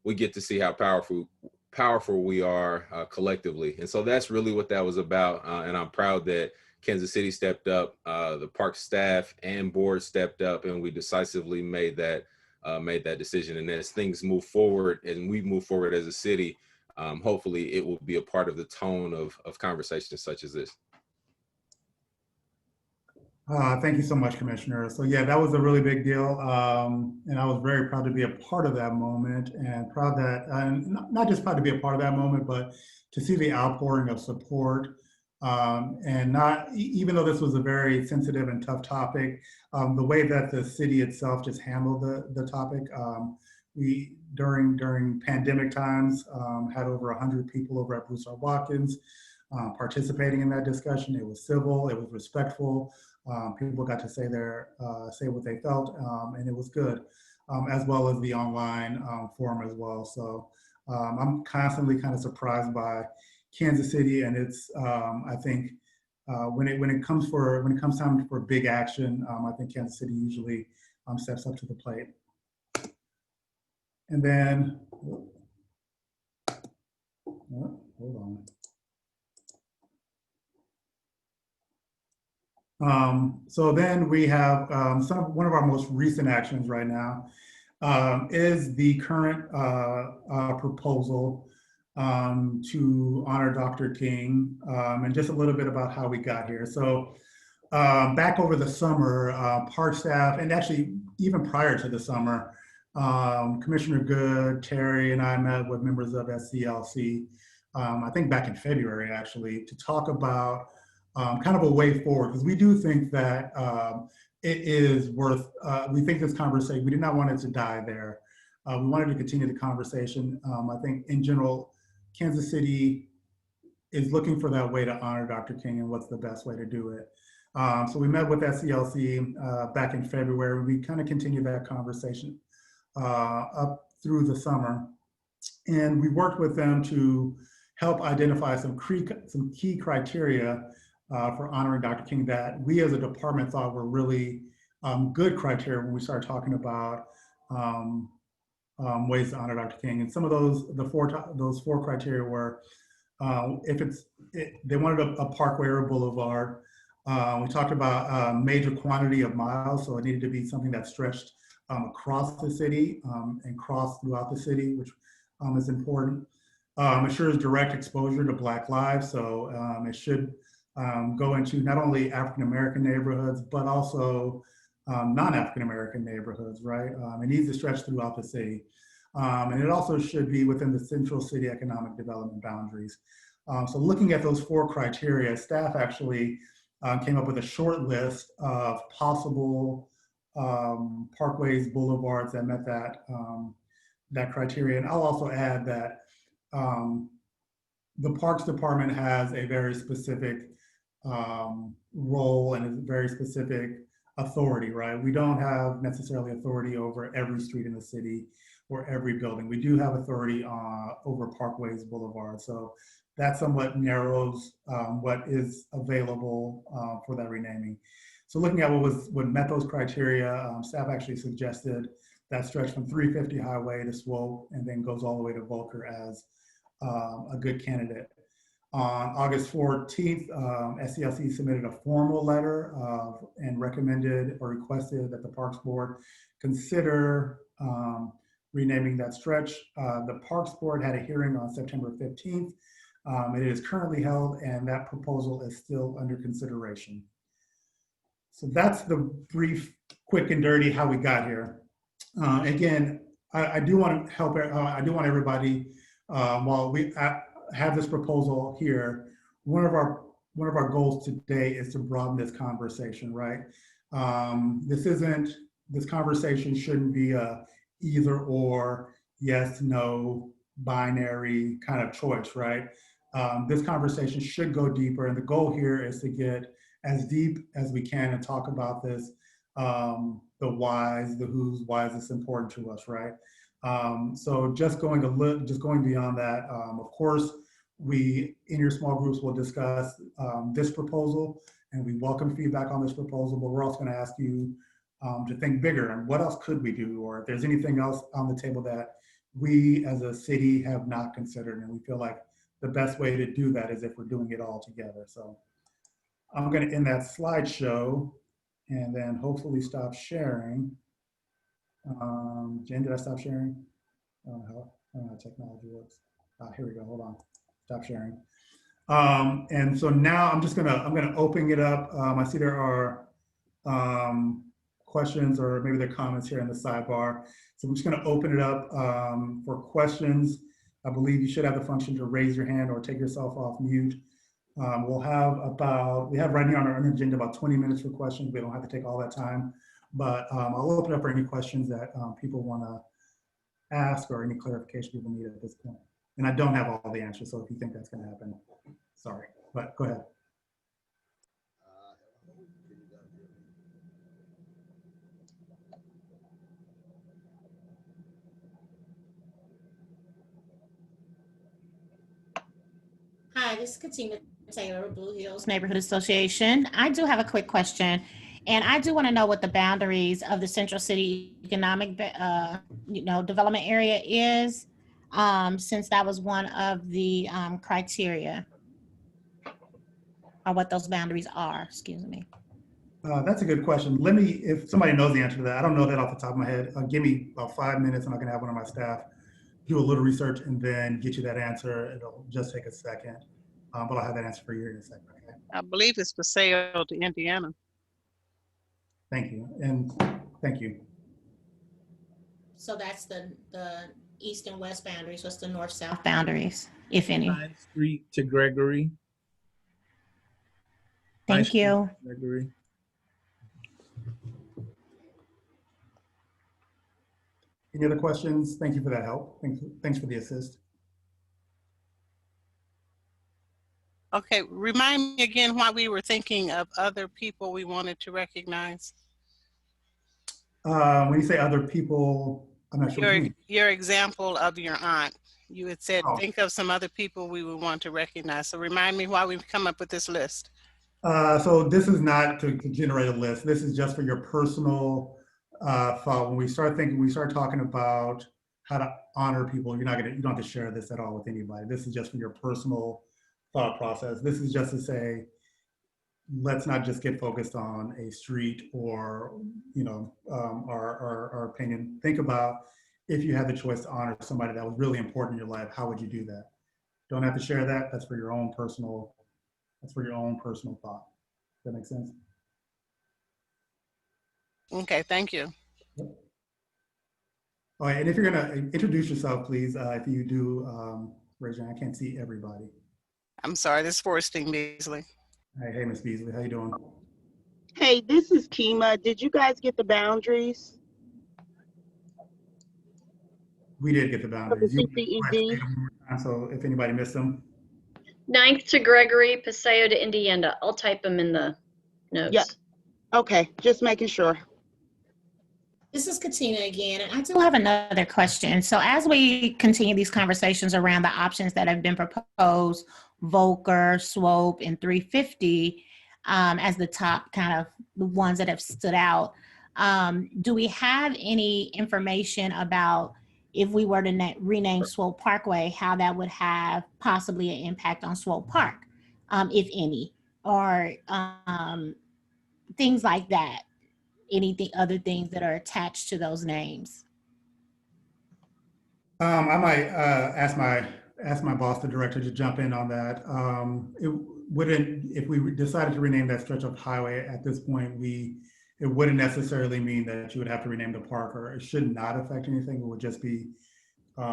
see how powerful we are collectively. And so that's really what that was about. And I'm proud that Kansas City stepped up, the park staff and board stepped up, and we decisively made that decision. And as things move forward and we move forward as a city, hopefully it will be a part of the tone of conversations such as this. Thank you so much, Commissioner. So yeah, that was a really big deal. And I was very proud to be a part of that moment, and proud that, not just proud to be a part of that moment, but to see the outpouring of support. And even though this was a very sensitive and tough topic, the way that the city itself just handled the topic We, during pandemic times, had over 100 people over at Bruce R. Watkins participating in that discussion. It was civil, it was respectful. People got to say say what they felt, and it was good, as well as the online forum as well. So I'm constantly kind of surprised by Kansas City, and it's I think when it comes time for big action, I think Kansas City usually steps up to the plate. And then, hold on. So then we have one of our most recent actions right now is the current proposal to honor Dr. King, and just a little bit about how we got here. So back over the summer, park staff, and actually even prior to the summer, Commissioner Good, Terry, and I met with members of SCLC, I think back in February actually, to talk about kind of a way forward, because we do think that it is worth, we think this conversation, we did not want it to die there. We wanted to continue the conversation. I think in general, Kansas City is looking for that way to honor Dr. King and what's the best way to do it. So we met with SCLC back in February. We kind of continued that conversation up through the summer. And we worked with them to help identify some key criteria for honoring Dr. King that we as a department thought were really good criteria when we started talking about ways to honor Dr. King. And some of those four criteria were, they wanted a parkway or a boulevard. We talked about major quantity of miles, so it needed to be something that stretched across the city and crossed throughout the city, which is important. Assures direct exposure to Black lives, so it should go into not only African-American neighborhoods, but also non-African-American neighborhoods, right? It needs to stretch throughout the city. And it also should be within the central city economic development boundaries. So looking at those four criteria, staff actually came up with a short list of possible parkways, boulevards that met that criteria. And I'll also add that the Parks Department has a very specific role and a very specific authority, right? We don't have necessarily authority over every street in the city or every building. We do have authority over parkways, boulevards. So that somewhat narrows what is available for that renaming. So looking at what met those criteria, staff actually suggested that stretch from 350 Highway to Swope and then goes all the way to Volker as a good candidate. On August 14th, SCLC submitted a formal letter and recommended or requested that the Parks Board consider renaming that stretch. The Parks Board had a hearing on September 15th. It is currently held and that proposal is still under consideration. So that's the brief, quick and dirty how we got here. Again, I do want to help, I do want everybody, while we have this proposal here, one of our goals today is to broaden this conversation, right? This conversation shouldn't be a either or, yes, no, binary kind of choice, right? This conversation should go deeper, and the goal here is to get as deep as we can and talk about this, the whys, the whos, why is this important to us, right? So just going beyond that, of course, we in your small groups will discuss this proposal, and we welcome feedback on this proposal, but we're also going to ask you to think bigger and what else could we do, or if there's anything else on the table that we as a city have not considered, and we feel like the best way to do that is if we're doing it all together. So I'm going to end that slideshow and then hopefully stop sharing. Jen, did I stop sharing? I don't know how technology works. Here we go, hold on, stop sharing. And so now I'm gonna open it up. I see there are questions or maybe there are comments here in the sidebar. So I'm just gonna open it up for questions. I believe you should have the function to raise your hand or take yourself off mute. We have right now on our agenda about 20 minutes for questions. We don't have to take all that time, but I'll open up for any questions that people wanna ask or any clarification people need at this point. And I don't have all the answers, so if you think that's going to happen, sorry, but go ahead. Hi, this is Katina Taylor with Blue Hills Neighborhood Association. I do have a quick question, and I do want to know what the boundaries of the Central City Economic, Development Area is, since that was one of the criteria, or what those boundaries are. Excuse me. That's a good question. Let me, if somebody knows the answer to that, I don't know that off the top of my head. Give me about 5 minutes, and I can have one of my staff do a little research and then get you that answer. It'll just take a second, but I'll have that answer for you in a second. Okay. I believe it's Paseo to Indiana. Thank you, and thank you. So that's the east and west boundaries. What's the north-south boundaries, if any? 9th Street to Gregory. Thank you. Gregory. Any other questions? Thank you for that help. Thanks for the assist. Okay, remind me again why we were thinking of other people we wanted to recognize. When you say other people, I'm not sure what you mean. Your example of your aunt. You had said, Oh. think of some other people we would want to recognize. So remind me why we've come up with this list. So this is not to generate a list. This is just for your personal thought. When we start talking about how to honor people, you don't have to share this at all with anybody. This is just for your personal thought process. This is just to say, let's not just get focused on a street or, our opinion. Think about if you had the choice to honor somebody that was really important in your life, how would you do that? Don't have to share that. That's for your own personal thought. Does that make sense? Okay, thank you. Yep. All right, and if you're gonna introduce yourself, please, if you do, raise your hand. I can't see everybody. I'm sorry, this is Forresting Beasley. Hey, Ms. Beasley, how you doing? Hey, this is Kima. Did you guys get the boundaries? We did get the boundaries. For the CCED? So if anybody missed them. 9th to Gregory, Paseo to Indiana. I'll type them in the notes. Yeah. Okay, just making sure. This is Katina again, and I do have another question. So as we continue these conversations around the options that have been proposed, Volker, Swope, and 350 as the top kind of the ones that have stood out, do we have any information about if we were to rename Swope Parkway, how that would have possibly an impact on Swope Park, if any, or things like that? Anything, other things that are attached to those names? I might ask my boss, the director, to jump in on that. It wouldn't, if we decided to rename that stretch of highway at this point, it wouldn't necessarily mean that you would have to rename the park, or it should not affect anything. It would just be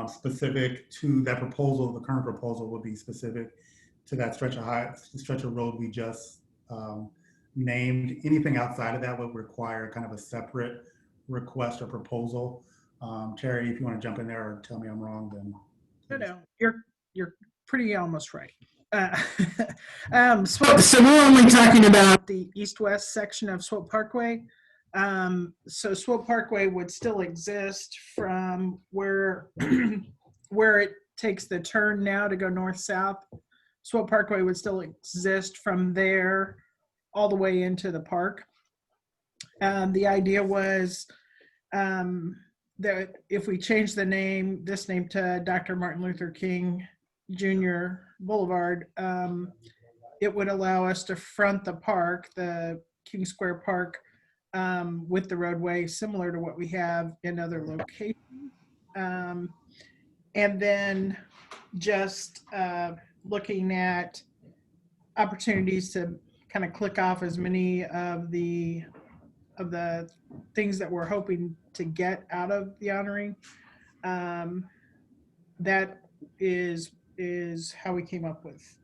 specific to that proposal. The current proposal would be specific to that stretch of road we just named. Anything outside of that would require kind of a separate request or proposal. Terry, if you want to jump in there or tell me I'm wrong, then. No, you're pretty almost right. So we're only talking about the east-west section of Swope Parkway. So Swope Parkway would still exist from where it takes the turn now to go north-south. Swope Parkway would still exist from there all the way into the park. The idea was that if we change this name to Dr. Martin Luther King Jr. Boulevard, it would allow us to front the park, the King Square Park, with the roadway similar to what we have in other locations. And then just looking at opportunities to kind of click off as many of the things that we're hoping to get out of the honoring. That is how we came up with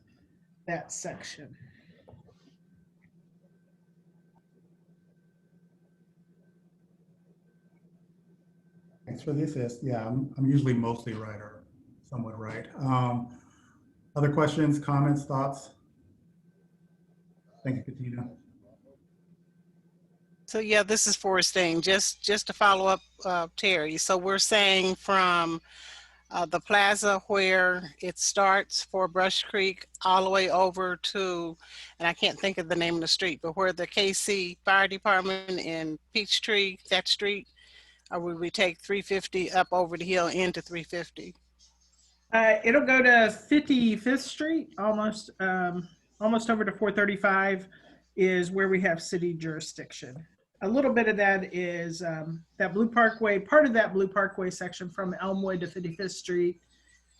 that section. Thanks for the assist. Yeah, I'm usually mostly right or somewhat right. Other questions, comments, thoughts? Thank you, Katina. So yeah, this is Forrest Dane. Just to follow up, Terry. So we're saying from the plaza where it starts for Brush Creek all the way over to, and I can't think of the name of the street, but where the KC Fire Department in Peachtree, that street, or would we take 350 up over the hill into 350? It'll go to 55th Street, almost over to 435 is where we have city jurisdiction. A little bit of that is that Blue Parkway, part of that Blue Parkway section from Elmwood to 55th Street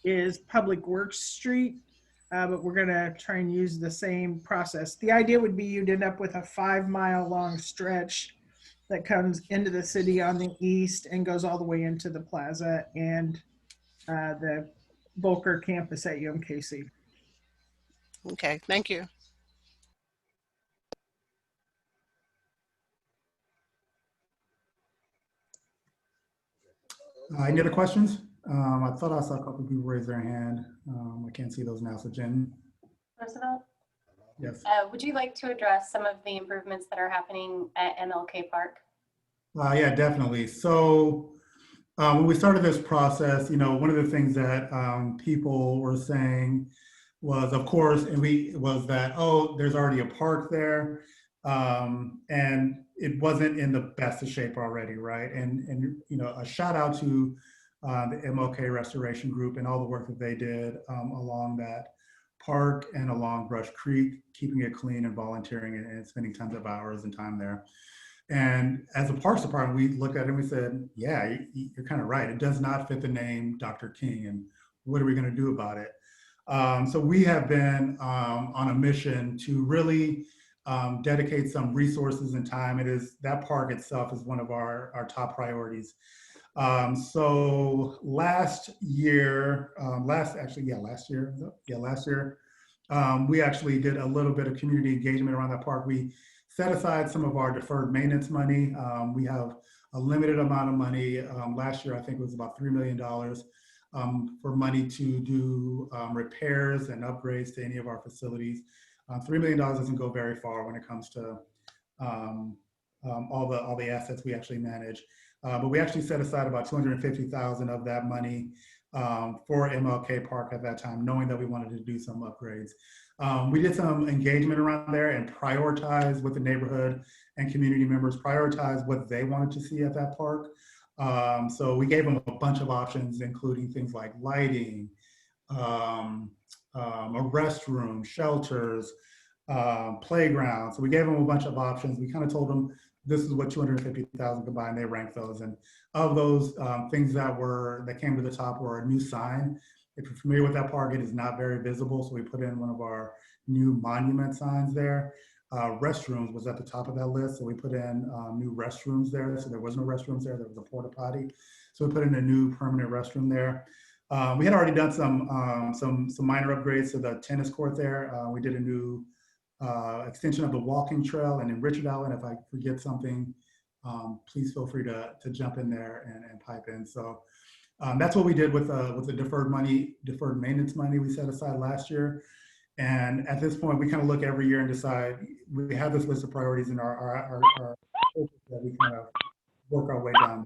is Public Works Street, but we're gonna try and use the same process. The idea would be you'd end up with a 5-mile long stretch that comes into the city on the east and goes all the way into the plaza and the Volker campus at UMKC. Okay, thank you. Any other questions? I thought I saw a couple of people raise their hand. I can't see those now. So Jen. Roosevelt, Yes. would you like to address some of the improvements that are happening at MLK Park? Yeah, definitely. So when we started this process, one of the things that people were saying was, of course, was that, oh, there's already a park there. And it wasn't in the best of shape already, right? And a shout out to the MLK Restoration Group and all the work that they did along that park and along Brush Creek, keeping it clean and volunteering and spending tons of hours and time there. And as a Parks Department, we looked at it and we said, yeah, you're kind of right. It does not fit the name Dr. King, and what are we going to do about it? So we have been on a mission to really dedicate some resources and time. That park itself is one of our top priorities. So last year, we actually did a little bit of community engagement around that park. We set aside some of our deferred maintenance money. We have a limited amount of money. Last year, I think it was about $3 million for money to do repairs and upgrades to any of our facilities. $3 million doesn't go very far when it comes to all the assets we actually manage. But we actually set aside about $250,000 of that money for MLK Park at that time, knowing that we wanted to do some upgrades. We did some engagement around there and prioritize with the neighborhood and community members, prioritize what they wanted to see at that park. So we gave them a bunch of options, including things like lighting, a restroom, shelters, playground. So we gave them a bunch of options. We kind of told them this is what 250,000 combined. They ranked those, and of those things that came to the top were a new sign. If you're familiar with that park, it is not very visible, so we put in one of our new monument signs there. Restrooms was at the top of that list, so we put in new restrooms there. So there was no restrooms there. There was a porta potty, so we put in a new permanent restroom there. We had already done some minor upgrades to the tennis court there. We did a new extension of the walking trail, and in Richard Allen, if I forget something, please feel free to jump in there and pipe in. So that's what we did with the deferred maintenance money we set aside last year. And at this point, we kind of look every year and decide, we have this list of priorities in our that we kind of work our way down.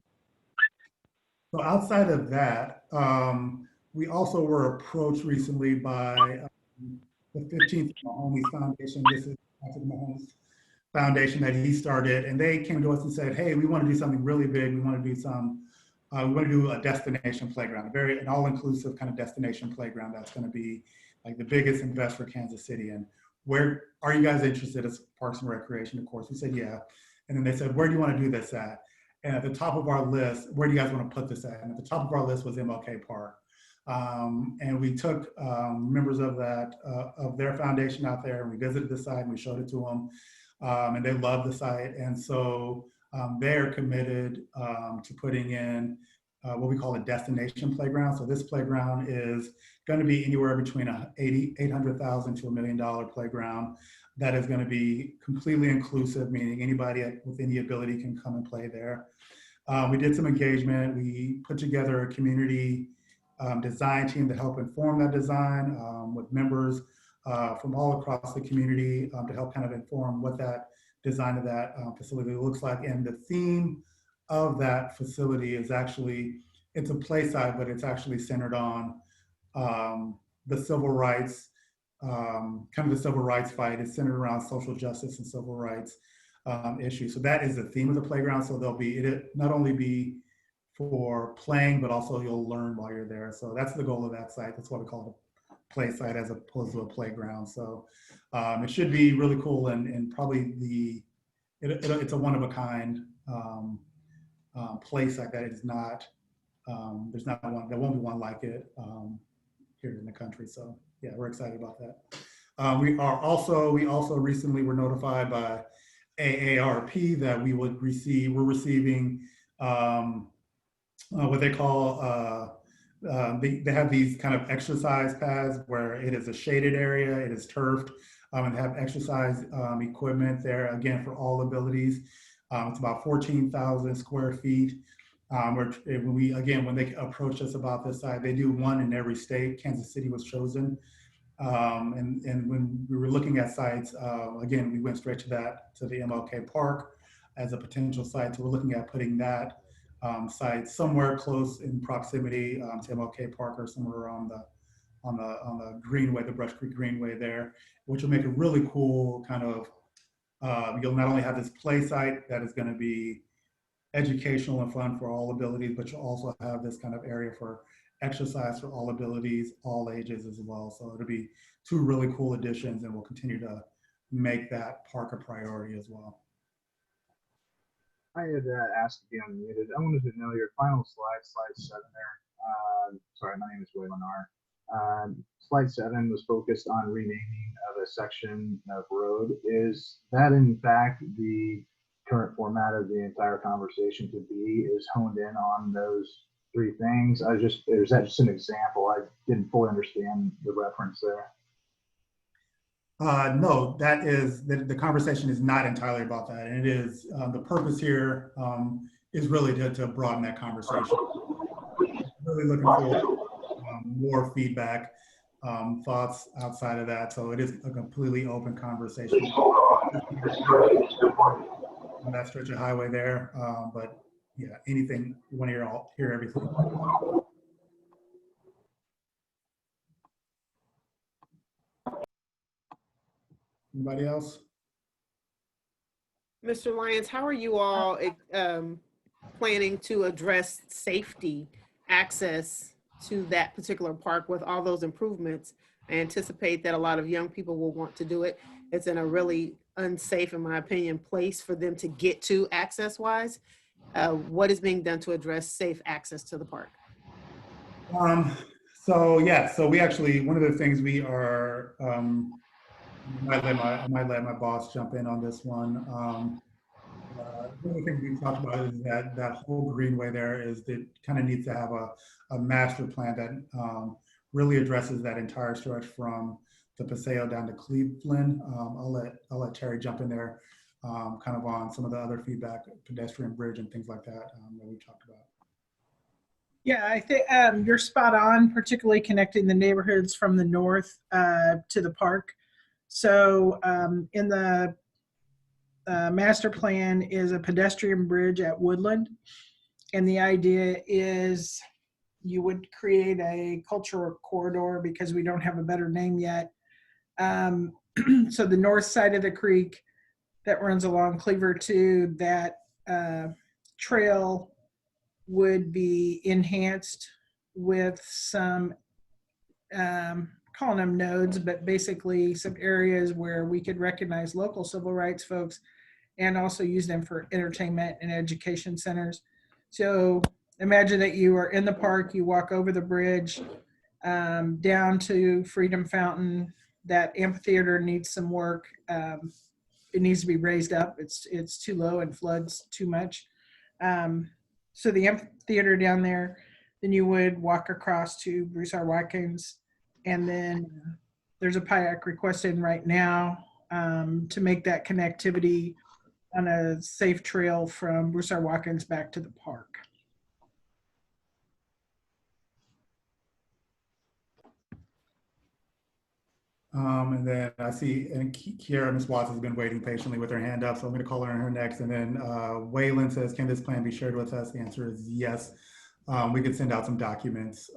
So outside of that, we also were approached recently by the 15th Mahomes Foundation. This is Patrick Mahomes Foundation that he started, and they came to us and said, hey, we want to do something really big. We want to do a destination playground, an all-inclusive kind of destination playground that's going to be like the biggest and best for Kansas City. And where are you guys interested as Parks and Recreation? Of course, we said, yeah. And then they said, where do you want to do this at? And at the top of our list, where do you guys want to put this at? And at the top of our list was MLK Park. And we took members of their foundation out there, and we visited the site and we showed it to them, and they loved the site. And so they're committed to putting in what we call a destination playground. So this playground is going to be anywhere between $800,000 to $1 million playground that is going to be completely inclusive, meaning anybody with any ability can come and play there. We did some engagement. We put together a community design team to help inform that design with members from all across the community to help kind of inform what that design of that facility looks like. And the theme of that facility is actually, it's a play site, but it's actually centered on the civil rights, kind of the civil rights fight. It's centered around social justice and civil rights issues. So that is the theme of the playground. So there'll be, it not only be for playing, but also you'll learn while you're there. So that's the goal of that site. That's what we call a play site as opposed to a playground. So it should be really cool and probably it's a one of a kind play site that is not, there's not one, there won't be one like it here in the country. So yeah, we're excited about that. We also recently were notified by AARP that we're receiving what they call, they have these kind of exercise pads where it is a shaded area, it is turfed, and have exercise equipment there, again, for all abilities. It's about 14,000 square feet. When they approached us about this site, they do one in every state. Kansas City was chosen. And when we were looking at sites, again, we went straight to the MLK Park as a potential site. So we're looking at putting that site somewhere close in proximity to MLK Park or somewhere on the Greenway, the Brush Creek Greenway there, which will make a really cool kind of, you'll not only have this play site that is going to be educational and fun for all abilities, but you'll also have this kind of area for exercise for all abilities, all ages as well. So it'll be two really cool additions, and we'll continue to make that park a priority as well. I had asked to be unmuted. I wanted to know your final slide 7 there. Sorry, my name is Waylon R. Slide 7 was focused on renaming of a section of road. Is that in fact the current format of the entire conversation to be, is honed in on those 3 things? Is that just an example? I didn't fully understand the reference there. No, that is, the conversation is not entirely about that. And it is, the purpose here is really to broaden that conversation. Really looking for more feedback, thoughts outside of that. So it is a completely open conversation on that stretch of highway there. But yeah, anything you want to hear everything. Anybody else? Mr. Lyons, how are you all planning to address safety access to that particular park with all those improvements? I anticipate that a lot of young people will want to do it. It's in a really unsafe, in my opinion, place for them to get to access-wise. What is being done to address safe access to the park? So we actually, one of the things we are, I might let my boss jump in on this one. One of the things we've talked about is that whole greenway there is that kind of needs to have a master plan that really addresses that entire stretch from the Paseo down to Cleveland. I'll let Terry jump in there kind of on some of the other feedback, pedestrian bridge and things like that that we talked about. Yeah, I think you're spot on, particularly connecting the neighborhoods from the north to the park. So in the master plan is a pedestrian bridge at Woodland. And the idea is you would create a cultural corridor, because we don't have a better name yet. So the north side of the creek that runs along Cleaver to that trail would be enhanced with some, calling them nodes, but basically some areas where we could recognize local civil rights folks and also use them for entertainment and education centers. So imagine that you are in the park, you walk over the bridge down to Freedom Fountain. That amphitheater needs some work. It needs to be raised up. It's too low and floods too much. So the amphitheater down there, then you would walk across to Bruce R. Watkins, and then there's a PIAC request in right now to make that connectivity on a safe trail from Bruce R. Watkins back to the park. And then I see, and Kiara, Ms. Watts has been waiting patiently with her hand up, so I'm going to call her on her next. And then Waylon says, can this plan be shared with us? The answer is yes. We could send out some documents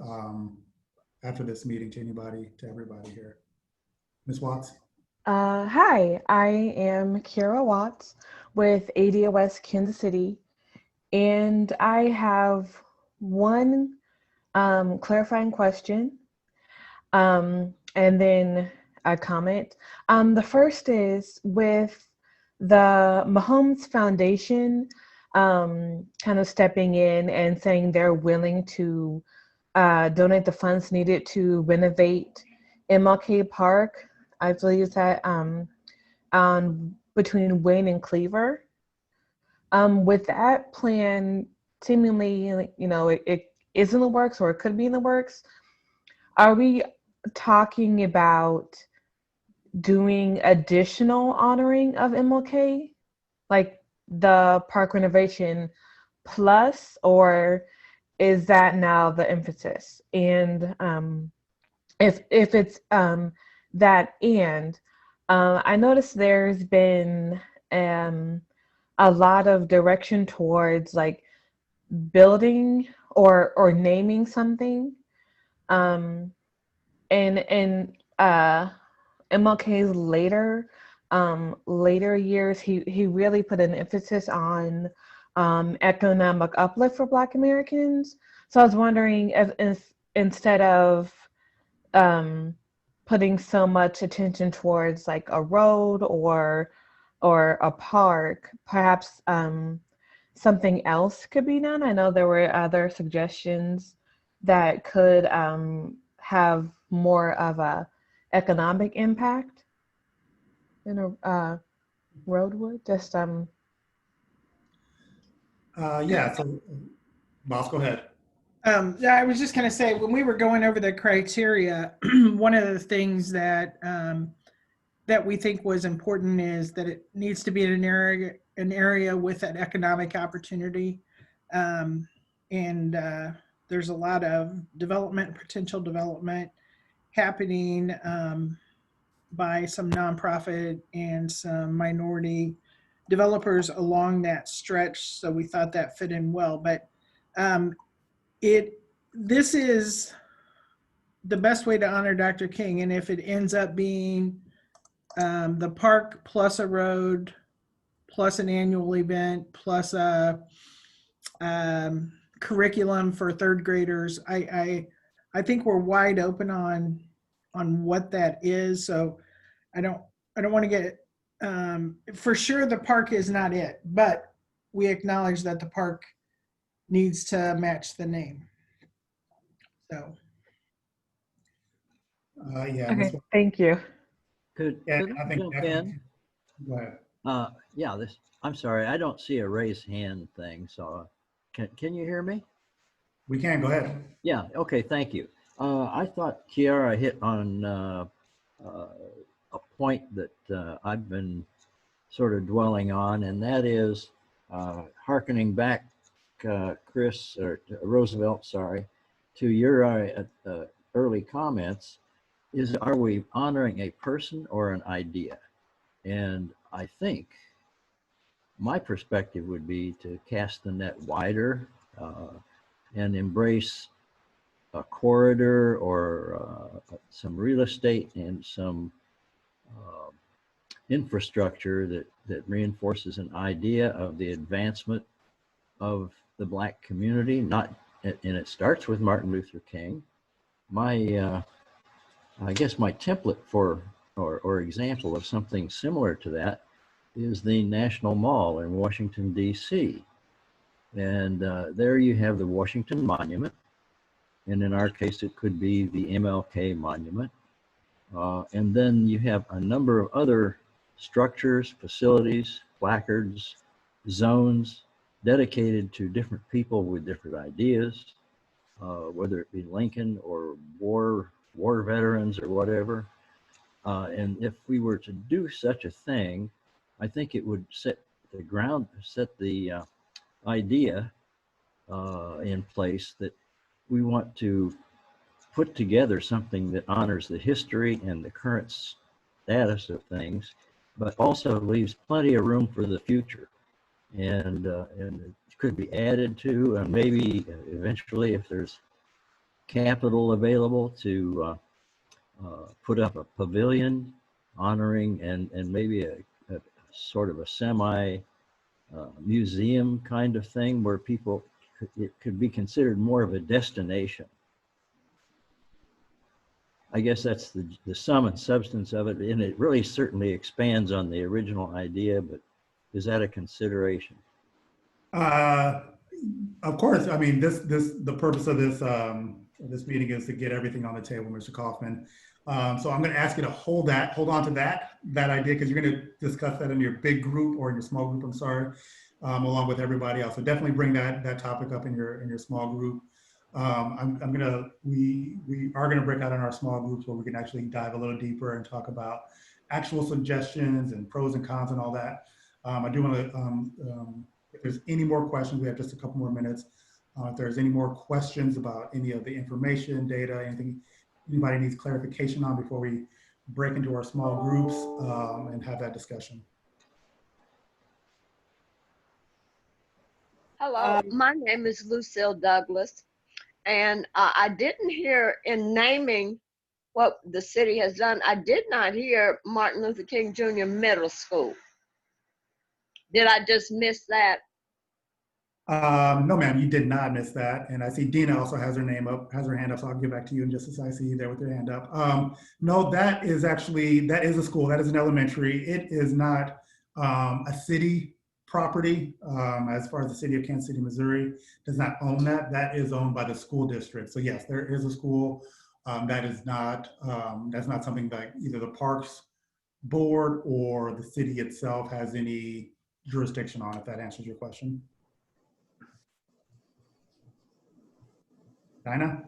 after this meeting to everybody here. Ms. Watts? Hi, I am Kira Watts with ADOS Kansas City, and I have one clarifying question and then a comment. The first is with the Mahomes Foundation kind of stepping in and saying they're willing to donate the funds needed to renovate MLK Park. I believe it's at between Wayne and Cleaver. With that plan seemingly, you know, it is in the works or it could be in the works, are we talking about doing additional honoring of MLK, like the park renovation plus, or is that now the emphasis? And if it's that, and I noticed there's been a lot of direction towards like building or naming something. And MLK's later years, he really put an emphasis on economic uplift for Black Americans. So I was wondering if instead of putting so much attention towards like a road or a park, perhaps something else could be done. I know there were other suggestions that could have more of a economic impact than a road would. Just Yeah, so Boss, go ahead. Yeah, I was just going to say, when we were going over the criteria, one of the things that that we think was important is that it needs to be in an area with an economic opportunity, and there's a lot of potential development happening by some nonprofit and some minority developers along that stretch. So we thought that fit in well, but this is the best way to honor Dr. King. And if it ends up being the park plus a road, plus an annual event, plus a curriculum for third graders, I think we're wide open on what that is. So I don't want to get for sure the park is not it, but we acknowledge that the park needs to match the name. So yeah. okay, thank you. Could Yeah, I I think jump definitely. in? Go ahead. Yeah, I'm sorry, I don't see a raise hand thing, so can you hear me? We can, go ahead. Yeah, okay, thank you. I thought Kiara hit on a point that I've been sort of dwelling on, and that is hearkening back, Chris, or Roosevelt, sorry, to your early comments, is are we honoring a person or an idea? And I think my perspective would be to cast the net wider and embrace a corridor or some real estate and some infrastructure that reinforces an idea of the advancement of the Black community. And it starts with Martin Luther King. I guess my template for or example of something similar to that is the National Mall in Washington, D.C. And there you have the Washington Monument. And in our case, it could be the MLK Monument. And then you have a number of other structures, facilities, placards, zones dedicated to different people with different ideas, whether it be Lincoln or war veterans or whatever. And if we were to do such a thing, I think it would set the idea in place that we want to put together something that honors the history and the current status of things, but also leaves plenty of room for the future. And it could be added to, and maybe eventually, if there's capital available, to put up a pavilion honoring and maybe a sort of a semi museum kind of thing where people, it could be considered more of a destination. I guess that's the sum and substance of it, and it really certainly expands on the original idea, but is that a consideration? Of course. I mean, the purpose of this meeting is to get everything on the table, Mr. Kaufman. So I'm going to ask you to hold on to that idea, because you're going to discuss that in your big group, or in your small group, I'm sorry, along with everybody else. So definitely bring that topic up in your small group. We are gonna break out in our small groups where we can actually dive a little deeper and talk about actual suggestions and pros and cons and all that. I do want to, if there's any more questions, we have just a couple more minutes. If there's any more questions about any of the information, data, anything anybody needs clarification on before we break into our small groups and have that discussion. Hello, my name is Lucille Douglas, and I didn't hear, in naming what the city has done, I did not hear Martin Luther King Jr. Middle School. Did I just miss that? No, ma'am, you did not miss that. And I see Dina also has her hand up, so I'll get back to you in just a second. I see you there with your hand up. No, that is a school, that is an elementary. It is not a city property. As far as the city of Kansas City, Missouri does not own that. That is owned by the school district. So yes, there is a school. That's not something that either the Parks Board or the city itself has any jurisdiction on, if that answers your question. Dinah?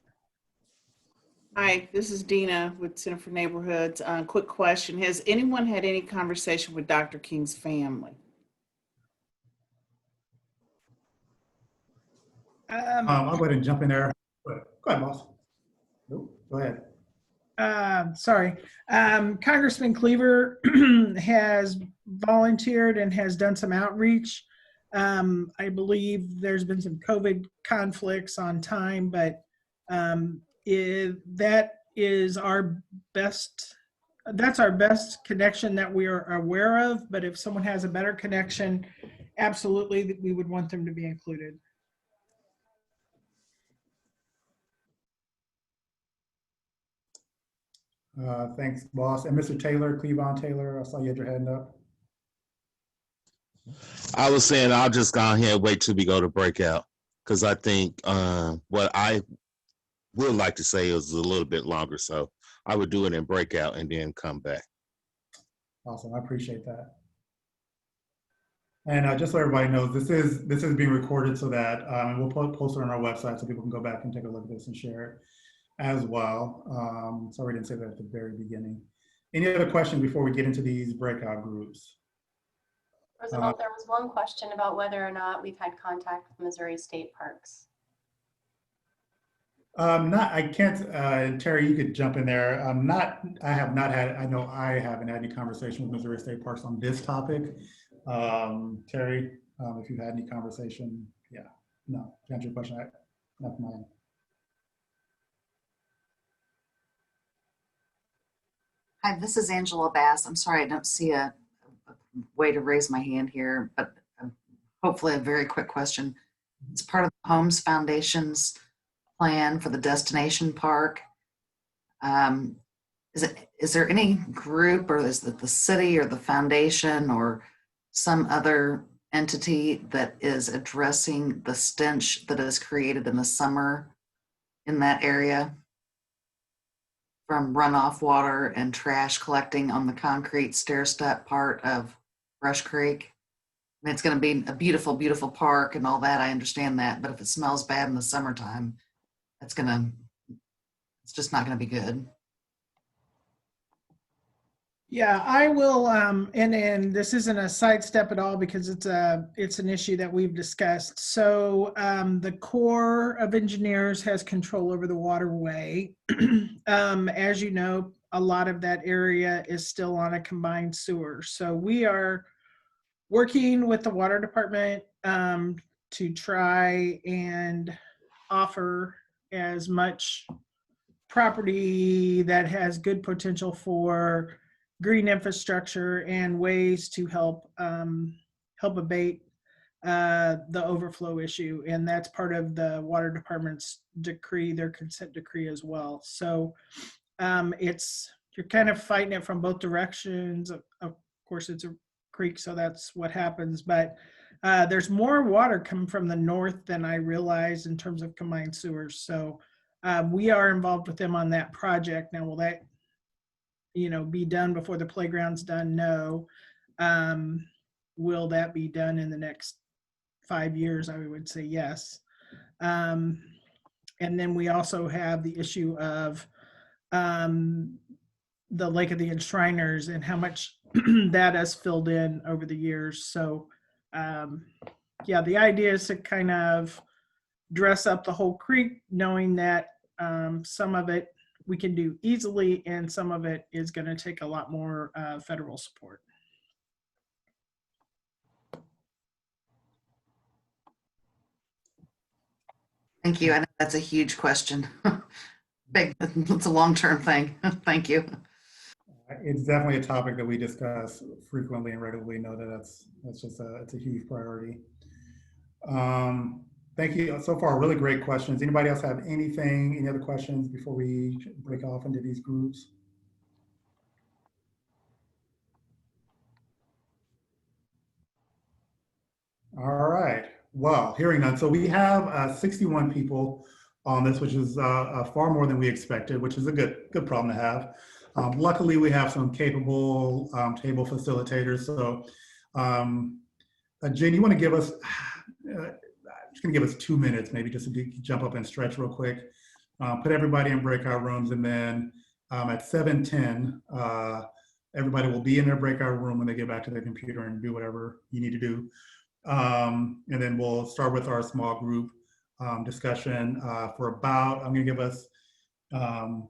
Hi, this is Dina with Center for Neighborhoods. Quick question. Has anyone had any conversation with Dr. King's family? I'll go ahead and jump in there. Go ahead, boss. Nope, go ahead. Sorry. Congressman Cleaver has volunteered and has done some outreach. I believe there's been some COVID conflicts on time, but that is our best, that's our best connection that we are aware of. But if someone has a better connection, absolutely, we would want them to be included. Thanks, boss. And Mr. Taylor, Cleavon Taylor, I saw you had your hand up. I was saying I'll just go ahead and wait till we go to breakout, because I think what I would like to say is a little bit longer. So I would do it in breakout and then come back. Awesome, I appreciate that. And just so everybody knows, this is being recorded, so that we'll post it on our website so people can go back and take a look at this and share it as well. Sorry I didn't say that at the very beginning. Any other questions before we get into these breakout groups? Roosevelt, there was one question about whether or not we've had contact with Missouri State Parks. I can't, Terry, you could jump in there. I haven't had any conversation with Missouri State Parks on this topic. Terry, if you've had any conversation, yeah, no, to answer your question, not mine. Hi, this is Angela Bass. I'm sorry, I don't see a way to raise my hand here, but hopefully a very quick question. It's part of the Holmes Foundation's plan for the destination park. Is there any group, or is it the city or the foundation or some other entity that is addressing the stench that is created in the summer in that area from runoff water and trash collecting on the concrete stair step part of Brush Creek? I mean, it's going to be a beautiful, beautiful park and all that. I understand that, but if it smells bad in the summertime, it's just not going to be good. Yeah, I will, and this isn't a sidestep at all because it's an issue that we've discussed. So the Corps of Engineers has control over the waterway. As you know, a lot of that area is still on a combined sewer. So we are working with the water department to try and offer as much property that has good potential for green infrastructure and ways to help help abate the overflow issue, and that's part of the water department's decree, their consent decree as well. So it's you're kind of fighting it from both directions. Of course, it's a creek, so that's what happens. But there's more water coming from the north than I realized in terms of combined sewers. So we are involved with them on that project. Now, will that, be done before the playground's done? No. Will that be done in the next 5 years? I would say yes. And then we also have the issue of the Lake of the Enshriners and how much that has filled in over the years. So, yeah, the idea is to kind of dress up the whole creek, knowing that some of it we can do easily and some of it is going to take a lot more federal support. Thank you. I know that's a huge question. Big, it's a long-term thing. Thank you. It's definitely a topic that we discuss frequently and regularly. Know that that's just it's a huge priority. Thank you so far. Really great questions. Anybody else have any other questions before we break off into these groups? All right. Well, hearing none. So we have 61 people on this, which is far more than we expected, which is a good problem to have. Luckily, we have some capable table facilitators. So, Jen, you want to give us, just going to give us 2 minutes, maybe just to jump up and stretch real quick. Put everybody in breakout rooms, and then at 7:10, everybody will be in their breakout room when they get back to their computer and do whatever you need to do. And then we'll start with our small group discussion for about, I'm going to give us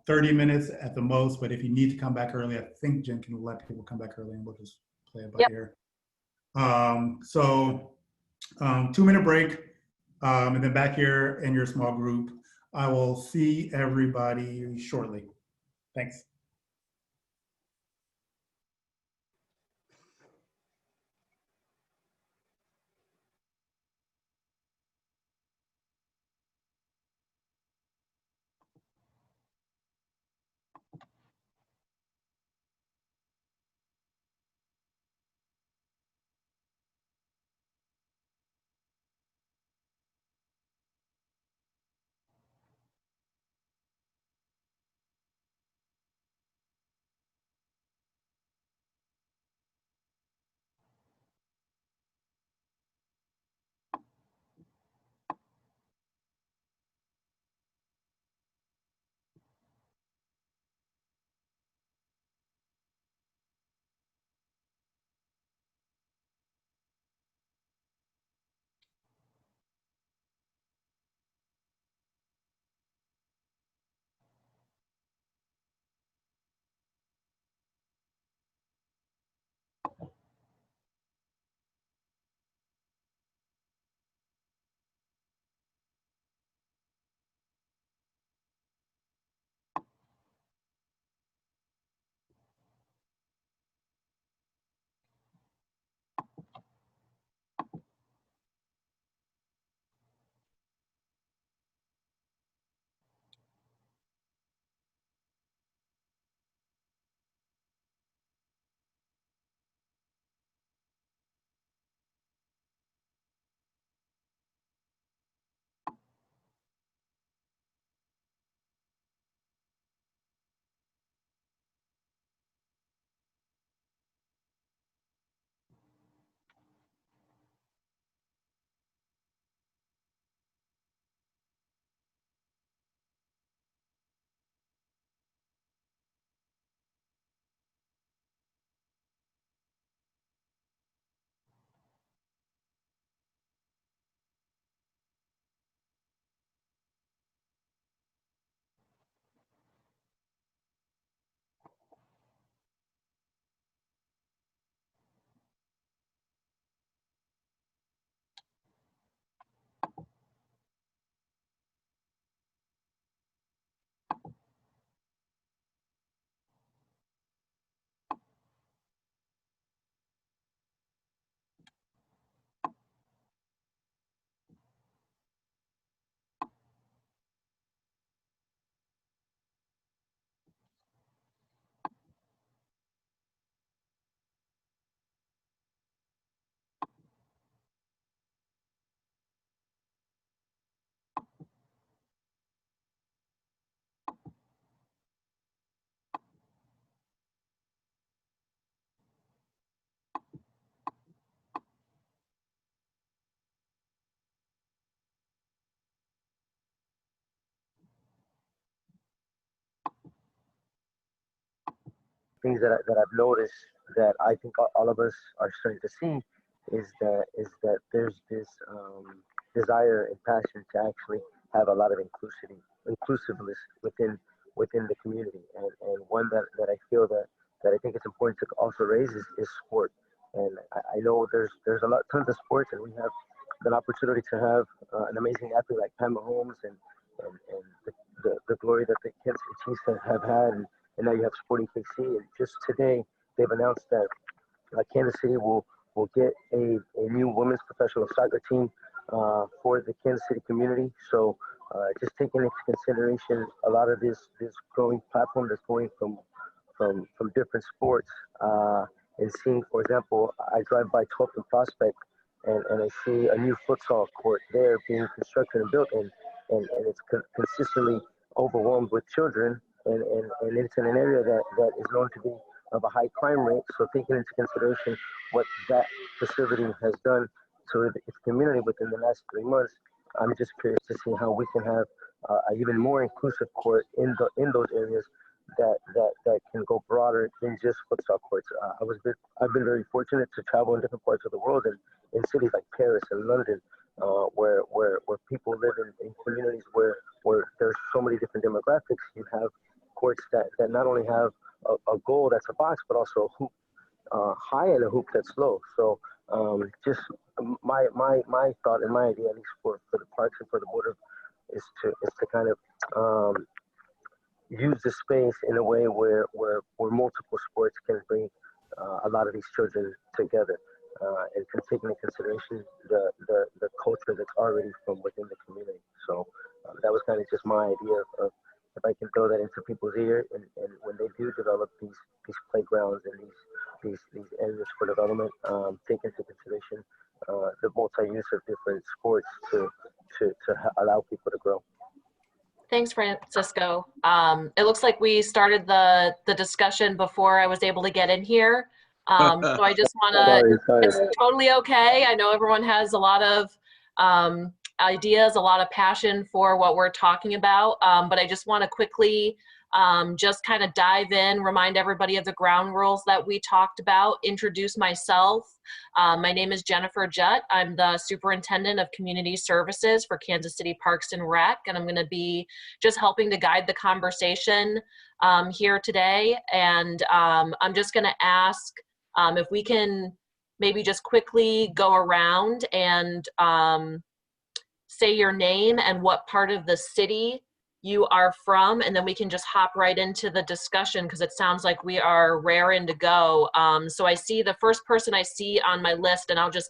30 minutes at the most, but if you need to come back early, I think Jen can let people come back early and we'll just play it by ear. So 2-minute break, and then back here in your small group. I will see everybody shortly. Thanks. things that I've noticed that I think all of us are starting to see is that there's this desire and passion to actually have a lot of inclusiveness within the community, and one that I feel that I think it's important to also raise is sport. And I know there's tons of sports, and we have an opportunity to have an amazing athlete like Pat Mahomes and the glory that the Kansas City Chiefs have had, and now you have Sporting KC. And just today, they've announced that Kansas City will get a new women's professional soccer team for the Kansas City community. So just taking into consideration a lot of this growing platform that's going from different sports, and seeing, for example, I drive by 12th and Prospect, and I see a new futsal court there being constructed and built, and it's consistently overwhelmed with children, and it's in an area that is known to be of a high crime rate. So taking into consideration what that facility has done to its community within the last 3 months, I'm just curious to see how we can have an even more inclusive court in those areas that can go broader than just futsal courts. I've been very fortunate to travel in different parts of the world, and in cities like Paris and London, where people live in communities where there's so many different demographics. You have courts that not only have a goal that's a box, but also a hoop high and a hoop that's low. So just my thought and my idea, at least for the parks and for the board, is to kind of use the space in a way where multiple sports can bring a lot of these children together, and can take into consideration the culture that's already from within the community. So that was kind of just my idea of if I can throw that into people's ear, and when they do develop these playgrounds and these areas for development, take into consideration the multi-use of different sports to allow people to grow. Thanks, Francisco. It looks like we started the discussion before I was able to get in here. So I just want to, it's totally okay. I know everyone has a lot of ideas, a lot of passion for what we're talking about, but I just want to quickly just kind of dive in, remind everybody of the ground rules that we talked about, introduce myself. My name is Jennifer Jutt. I'm the Superintendent of Community Services for Kansas City Parks and Rec, and I'm going to be just helping to guide the conversation here today. And I'm just going to ask if we can maybe just quickly go around and say your name and what part of the city you are from, and then we can just hop right into the discussion because it sounds like we are raring to go. So I see the first person I see on my list, and I'll just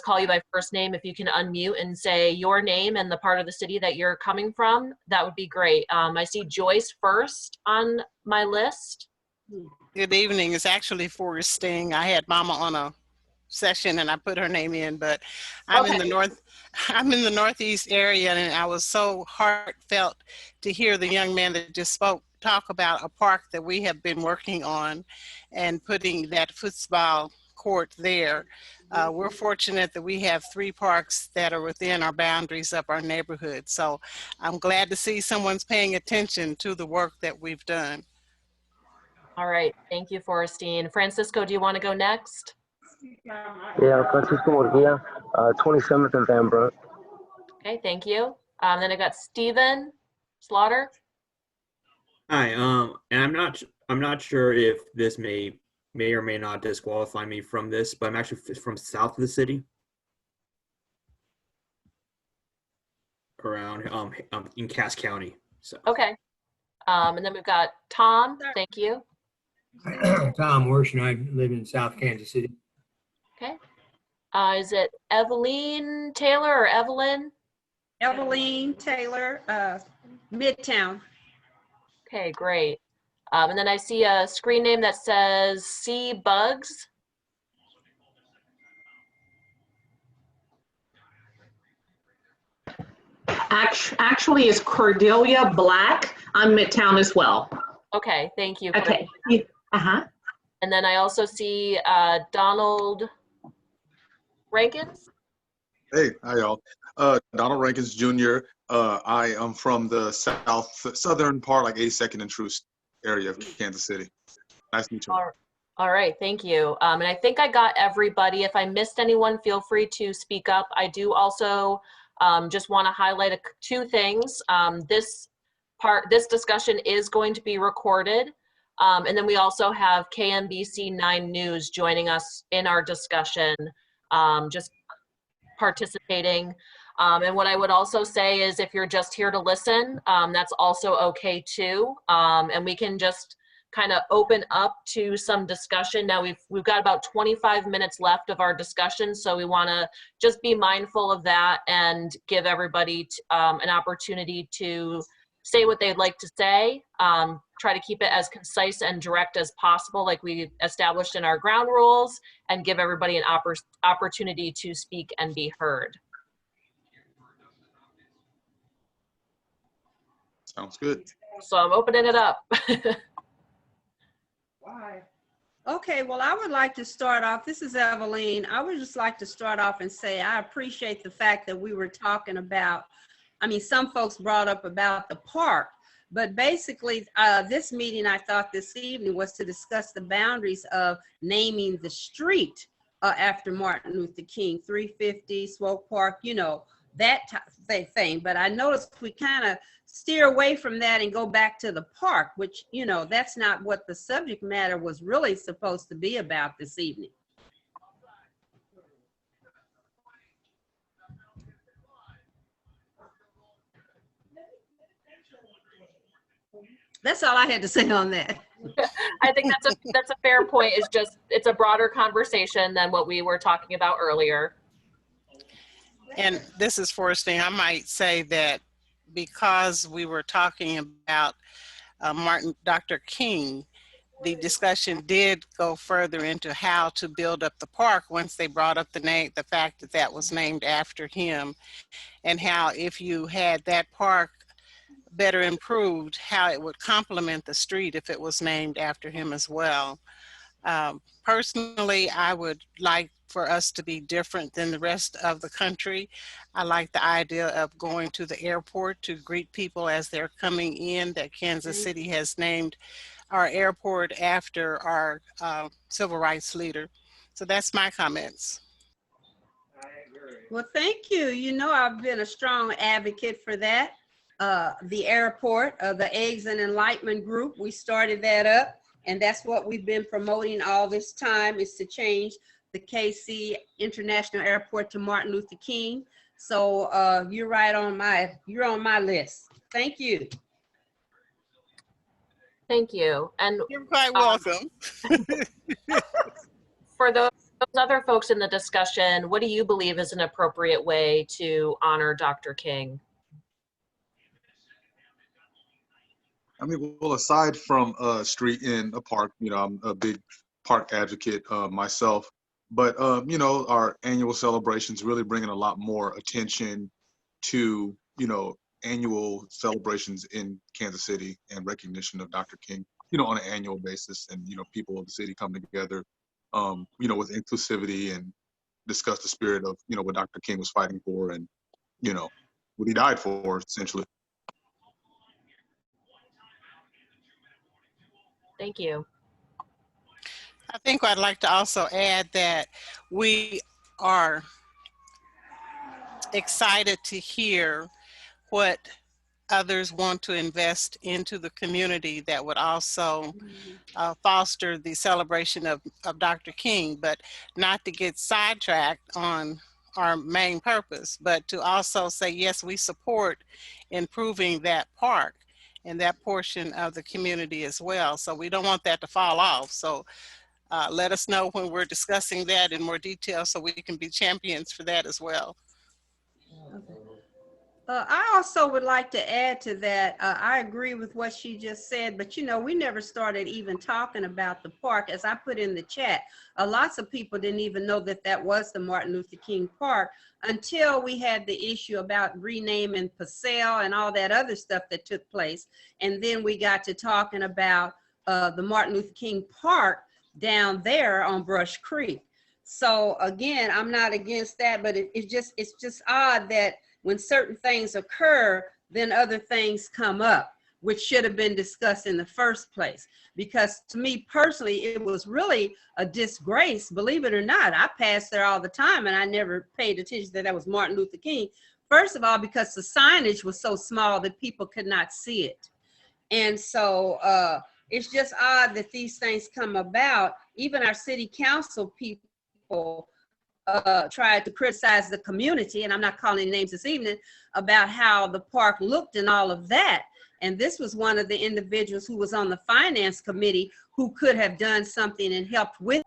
call you by first name. If you can unmute and say your name and the part of the city that you're coming from, that would be great. I see Joyce first on my list. Good evening. It's actually Forrest Sting. I had Mama on a session and I put her name in, but I'm in the northeast area, and I was so heartfelt to hear the young man that just spoke talk about a park that we have been working on and putting that football court there. We're fortunate that we have 3 parks that are within our boundaries of our neighborhood. So I'm glad to see someone's paying attention to the work that we've done. All right, thank you, Forrestine. Francisco, do you want to go next? Yeah, Francisco Murguia, 27th and Van Brunt. Okay, thank you. Then I got Stephen Slaughter. Hi, and I'm not sure if this may or may not disqualify me from this, but I'm actually from south of the city, around in Cass County. So. Okay. And then we've got Tom. Thank you. Tom Worsh, and I live in South Kansas City. Okay. Is it Eveline Taylor or Evelyn? Eveline Taylor, Midtown. Okay, great. And then I see a screen name that says C Bugs. Actually, it's Cordelia Black. I'm Midtown as well. Okay, thank you. Okay. And then I also see Donald Rankins. Hey, hi y'all. Donald Rankins Jr. I am from the southern part, like 82nd and Troost area of Kansas City. Nice to meet you. All right, thank you. And I think I got everybody. If I missed anyone, feel free to speak up. I do also just want to highlight two things. This discussion is going to be recorded. And then we also have KMBC 9 News joining us in our discussion, just participating. And what I would also say is if you're just here to listen, that's also okay too. And we can just kind of open up to some discussion. Now we've got about 25 minutes left of our discussion, so we want to just be mindful of that and give everybody an opportunity to say what they'd like to say. Try to keep it as concise and direct as possible, like we established in our ground rules, and give everybody an opportunity to speak and be heard. Sounds good. So I'm opening it up. Okay, well, I would like to start off. This is Evelyn. I would just like to start off and say I appreciate the fact that we were talking about, I mean, some folks brought up about the park, but basically this meeting I thought this evening was to discuss the boundaries of naming the street after Martin Luther King, 350 Swope Park, you know, that thing. But I noticed we kind of steer away from that and go back to the park, which, you know, that's not what the subject matter was really supposed to be about this evening. That's all I had to say on that. I think that's a fair point. It's a broader conversation than what we were talking about earlier. And this is Forresting. I might say that because we were talking about Dr. King, the discussion did go further into how to build up the park once they brought up the fact that that was named after him, and how if you had that park better improved, how it would complement the street if it was named after him as well. Personally, I would like for us to be different than the rest of the country. I like the idea of going to the airport to greet people as they're coming in, that Kansas City has named our airport after our civil rights leader. So that's my comments. Well, thank you. You know, I've been a strong advocate for that. The airport, the Eggs and Enlightenment Group, we started that up, and that's what we've been promoting all this time, is to change the KC International Airport to Martin Luther King. So you're right on my list. Thank you. Thank you. And you're quite welcome. For those other folks in the discussion, what do you believe is an appropriate way to honor Dr. King? I mean, well, aside from a street in a park, you know, I'm a big park advocate myself. But, you know, our annual celebrations really bringing a lot more attention to, you know, annual celebrations in Kansas City and recognition of Dr. King, you know, on an annual basis. And, you know, people of the city come together, you know, with inclusivity and discuss the spirit of, you know, what Dr. King was fighting for and, you know, what he died for, essentially. Thank you. I think I'd like to also add that we are excited to hear what others want to invest into the community that would also foster the celebration of Dr. King, but not to get sidetracked on our main purpose, but to also say, yes, we support improving that park and that portion of the community as well. So we don't want that to fall off. So let us know when we're discussing that in more detail so we can be champions for that as well. I also would like to add to that. I agree with what she just said, but you know, we never started even talking about the park. As I put in the chat, lots of people didn't even know that that was the Martin Luther King Park until we had the issue about renaming Paseo and all that other stuff that took place. And then we got to talking about the Martin Luther King Park down there on Brush Creek. So again, I'm not against that, but it's just odd that when certain things occur, then other things come up. which should have been discussed in the first place. Because to me personally, it was really a disgrace, believe it or not. I passed there all the time and I never paid attention that was Martin Luther King. First of all, because the signage was so small that people could not see it. And so it's just odd that these things come about. Even our city council people tried to criticize the community, and I'm not calling any names this evening, about how the park looked and all of that. And this was one of the individuals who was on the finance committee who could have done something and helped with.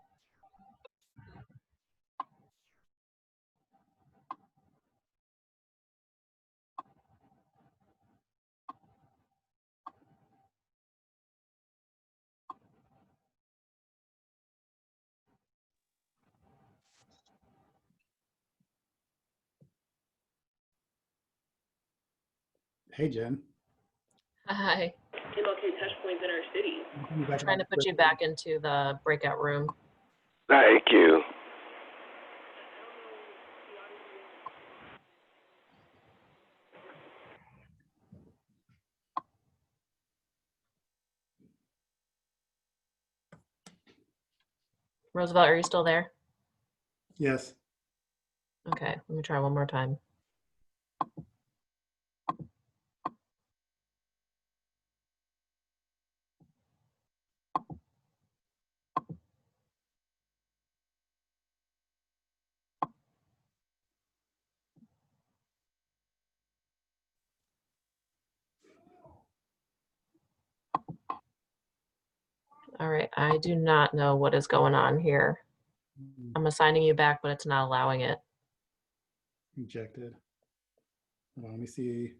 Hey, Jen. Hi. MLK touch points in our city. I'm trying to put you back into the breakout room. Thank you. Roosevelt, are you still there? Yes. Okay, let me try one more time. All right, I do not know what is going on here. I'm assigning you back, but it's not allowing it. Rejected. Hold on, let me see.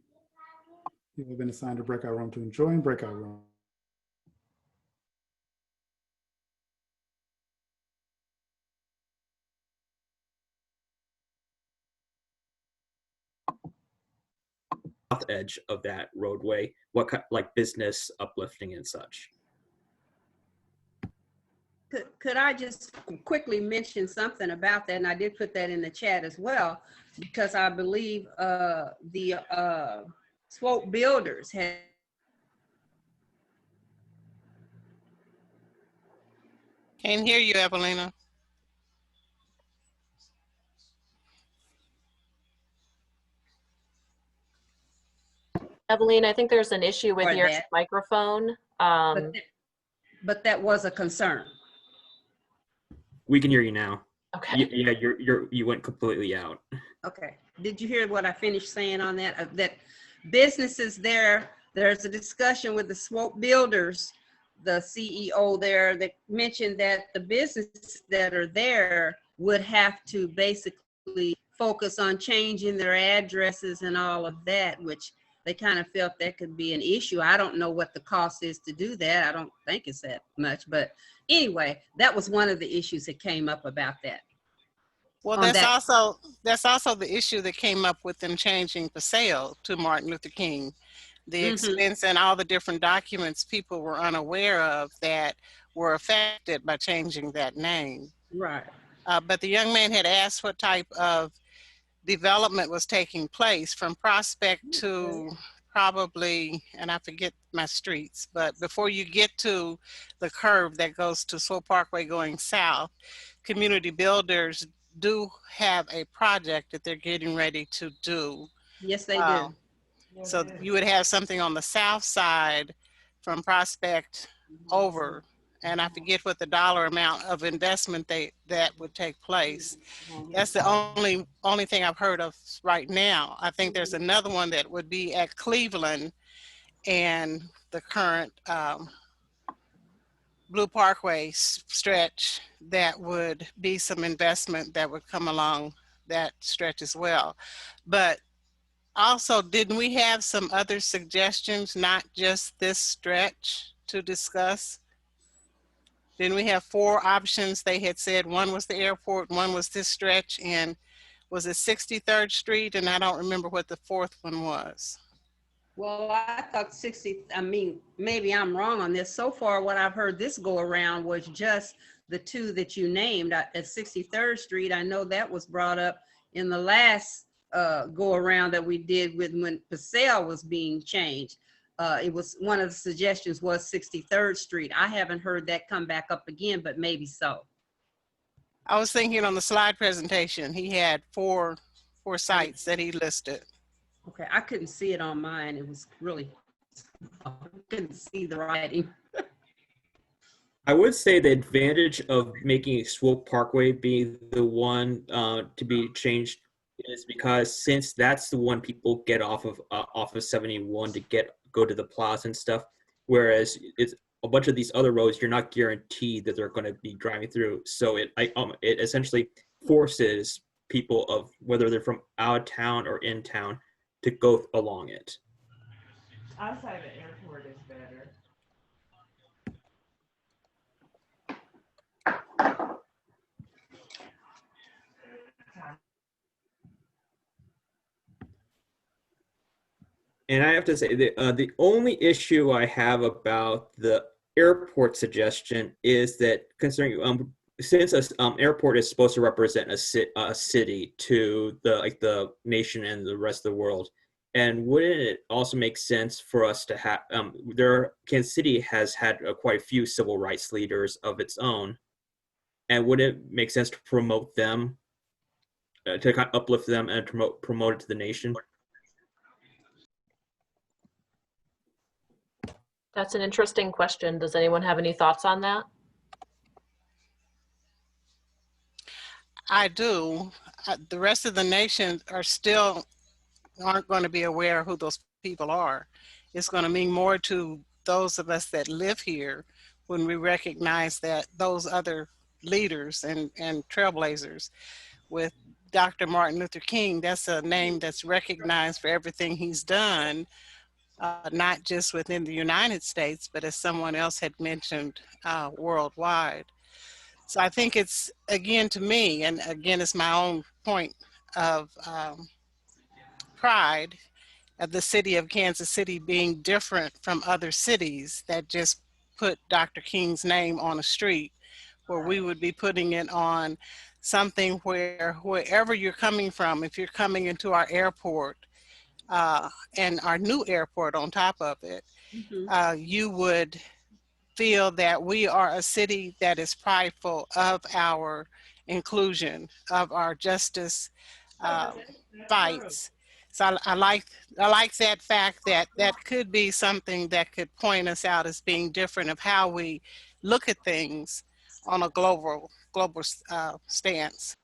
You have been assigned a breakout room to join breakout room. South edge of that roadway, what like business uplifting and such. Could I just quickly mention something about that? And I did put that in the chat as well, because I believe the Swope Builders had. Can't hear you, Evelina. Evelyn, I think there's an issue with Or your that. microphone. But that was a concern. We can hear you now. Okay. Yeah, you went completely out. Okay. Did you hear what I finished saying on that? That businesses there's a discussion with the Swope Builders, the CEO there, that mentioned that the businesses that are there would have to basically focus on changing their addresses and all of that, which they kind of felt that could be an issue. I don't know what the cost is to do that. I don't think it's that much, but anyway, that was one of the issues that came up about that. Well, that's also the issue that came up with them changing Paseo to Martin Luther King. The expense and all the different documents people were unaware of that were affected by changing that name. Right. But the young man had asked what type of development was taking place from Prospect to probably, and I forget my streets, but before you get to the curve that goes to Swope Parkway going south, community builders do have a project that they're getting ready to do. Yes, they do. So you would have something on the south side from Prospect over, and I forget what the dollar amount of investment that would take place. That's the only thing I've heard of right now. I think there's another one that would be at Cleveland and the current Blue Parkway stretch that would be some investment that would come along that stretch as well. But also, didn't we have some other suggestions, not just this stretch, to discuss? Didn't we have 4 options? They had said one was the airport, one was this stretch, and was it 63rd Street? And I don't remember what the 4th one was. Well, I thought maybe I'm wrong on this. So far, what I've heard this go around was just the 2 that you named at 63rd Street. I know that was brought up in the last go around that we did with when Paseo was being changed. it was, one of the suggestions was 63rd Street. I haven't heard that come back up again, but maybe so. I was thinking on the slide presentation, he had four sites that he listed. Okay, I couldn't see it on mine. It was really, I couldn't see the writing. I would say the advantage of making Swope Parkway be the one to be changed is because since that's the one people get off of 71 to go to the plaza and stuff, whereas it's a bunch of these other roads you're not guaranteed that they're going to be driving through. So it essentially forces people of whether they're from out of town or in town to go along it. Outside the airport is better. And I have to say the only issue I have about the airport suggestion is that considering since an airport is supposed to represent a city to the nation and the rest of the world, and wouldn't it also make sense for us to have Kansas City has had quite a few civil rights leaders of its own, and would it make sense to promote them, to kind of uplift them and promote it to the nation? That's an interesting question. Does anyone have any thoughts on that? I do. The rest of the nation aren't going to be aware of who those people are. It's going to mean more to those of us that live here when we recognize that those other leaders and trailblazers. With Dr. Martin Luther King, that's a name that's recognized for everything he's done, not just within the United States, but as someone else had mentioned, worldwide. So I think it's, again, to me, and again, it's my own point of pride of the city of Kansas City being different from other cities that just put Dr. King's name on a street, where we would be putting it on something where wherever you're coming from, if you're coming into our airport, and our new airport on top of it, you would feel that we are a city that is prideful of our inclusion, of our justice fights. So I like that fact that could be something that could point us out as being different of how we look at things on a global stance.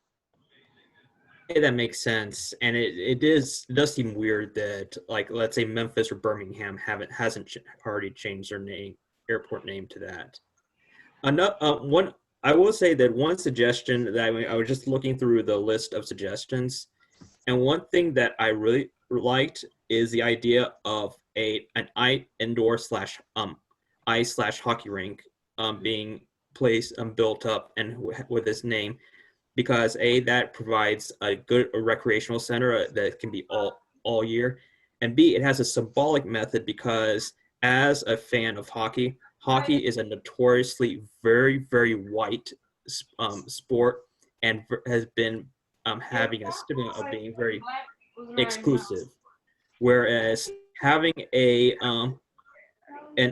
Yeah, that makes sense, and it does seem weird that, like, let's say Memphis or Birmingham hasn't already changed their airport name to that. One, I will say that one suggestion that I was just looking through the list of suggestions, and one thing that I really liked is the idea of an indoor / ice / hockey rink being built up and with this name. Because that provides a good recreational center that can be all year, and B, it has a symbolic method because as a fan of hockey is a notoriously very, very white sport and has been having a stigma of being very exclusive. Whereas having an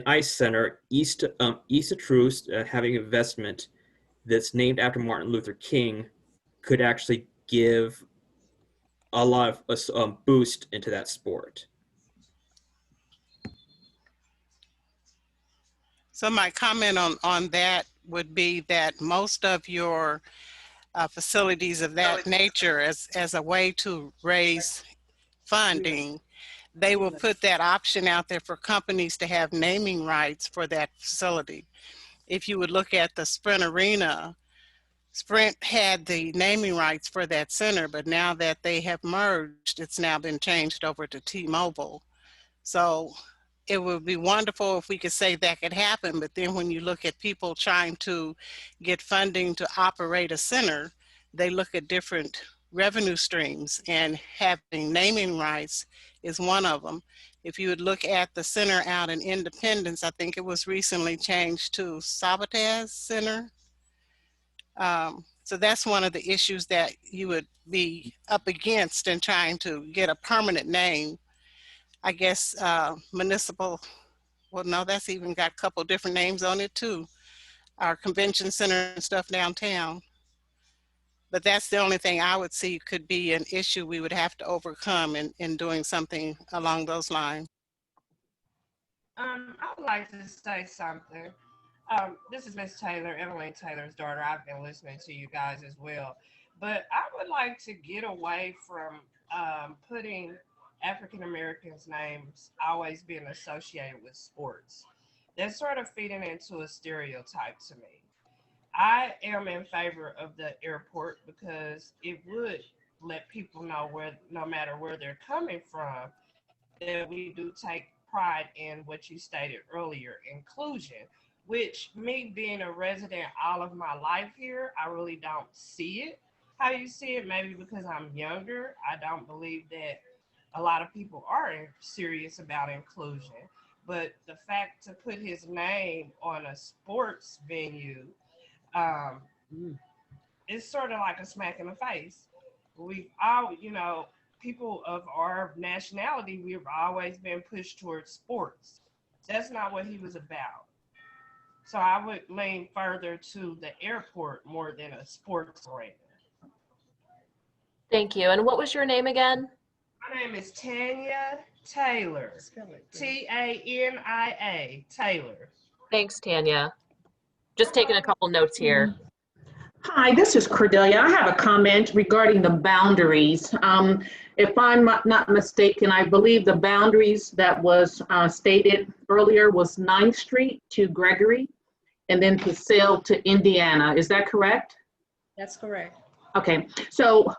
ice center east of Troost, having investment that's named after Martin Luther King could actually give a lot of boost into that sport. So my comment on that would be that most of your facilities of that nature, as a way to raise funding, they will put that option out there for companies to have naming rights for that facility. If you would look at the Sprint Arena, Sprint had the naming rights for that center, but now that they have merged, it's now been changed over to T-Mobile. So it would be wonderful if we could say that could happen, but then when you look at people trying to get funding to operate a center, they look at different revenue streams, and having naming rights is one of them. If you would look at the center out in Independence, I think it was recently changed to Sabotage Center. So that's one of the issues that you would be up against in trying to get a permanent name. I guess, municipal, well, no, that's even got a couple different names on it too. Our convention center and stuff downtown. But that's the only thing I would see could be an issue we would have to overcome in doing something along those lines. I would like to say something. This is Miss Taylor, Evelyn Taylor's daughter. I've been listening to you guys as well. But I would like to get away from putting African Americans' names always being associated with sports. That's sort of feeding into a stereotype to me. I am in favor of the airport because it would let people know where, no matter where they're coming from, that we do take pride in what you stated earlier, inclusion, which me being a resident all of my life here, I really don't see it. How you see it, maybe because I'm younger, I don't believe that a lot of people are serious about inclusion. But the fact to put his name on a sports venue, it's sort of like a smack in the face. We've all, people of our nationality, we've always been pushed towards sports. That's not what he was about. So I would lean further to the airport more than a sports arena. Thank you. And what was your name again? My name is Tanya Taylor. Tania, Taylor. Thanks, Tanya. Just taking a couple notes here. Hi, this is Cordelia. I have a comment regarding the boundaries. If I'm not mistaken, I believe the boundaries that was stated earlier was 9th Street to Gregory and then Paseo to Indiana. Is that correct? That's correct. Okay, so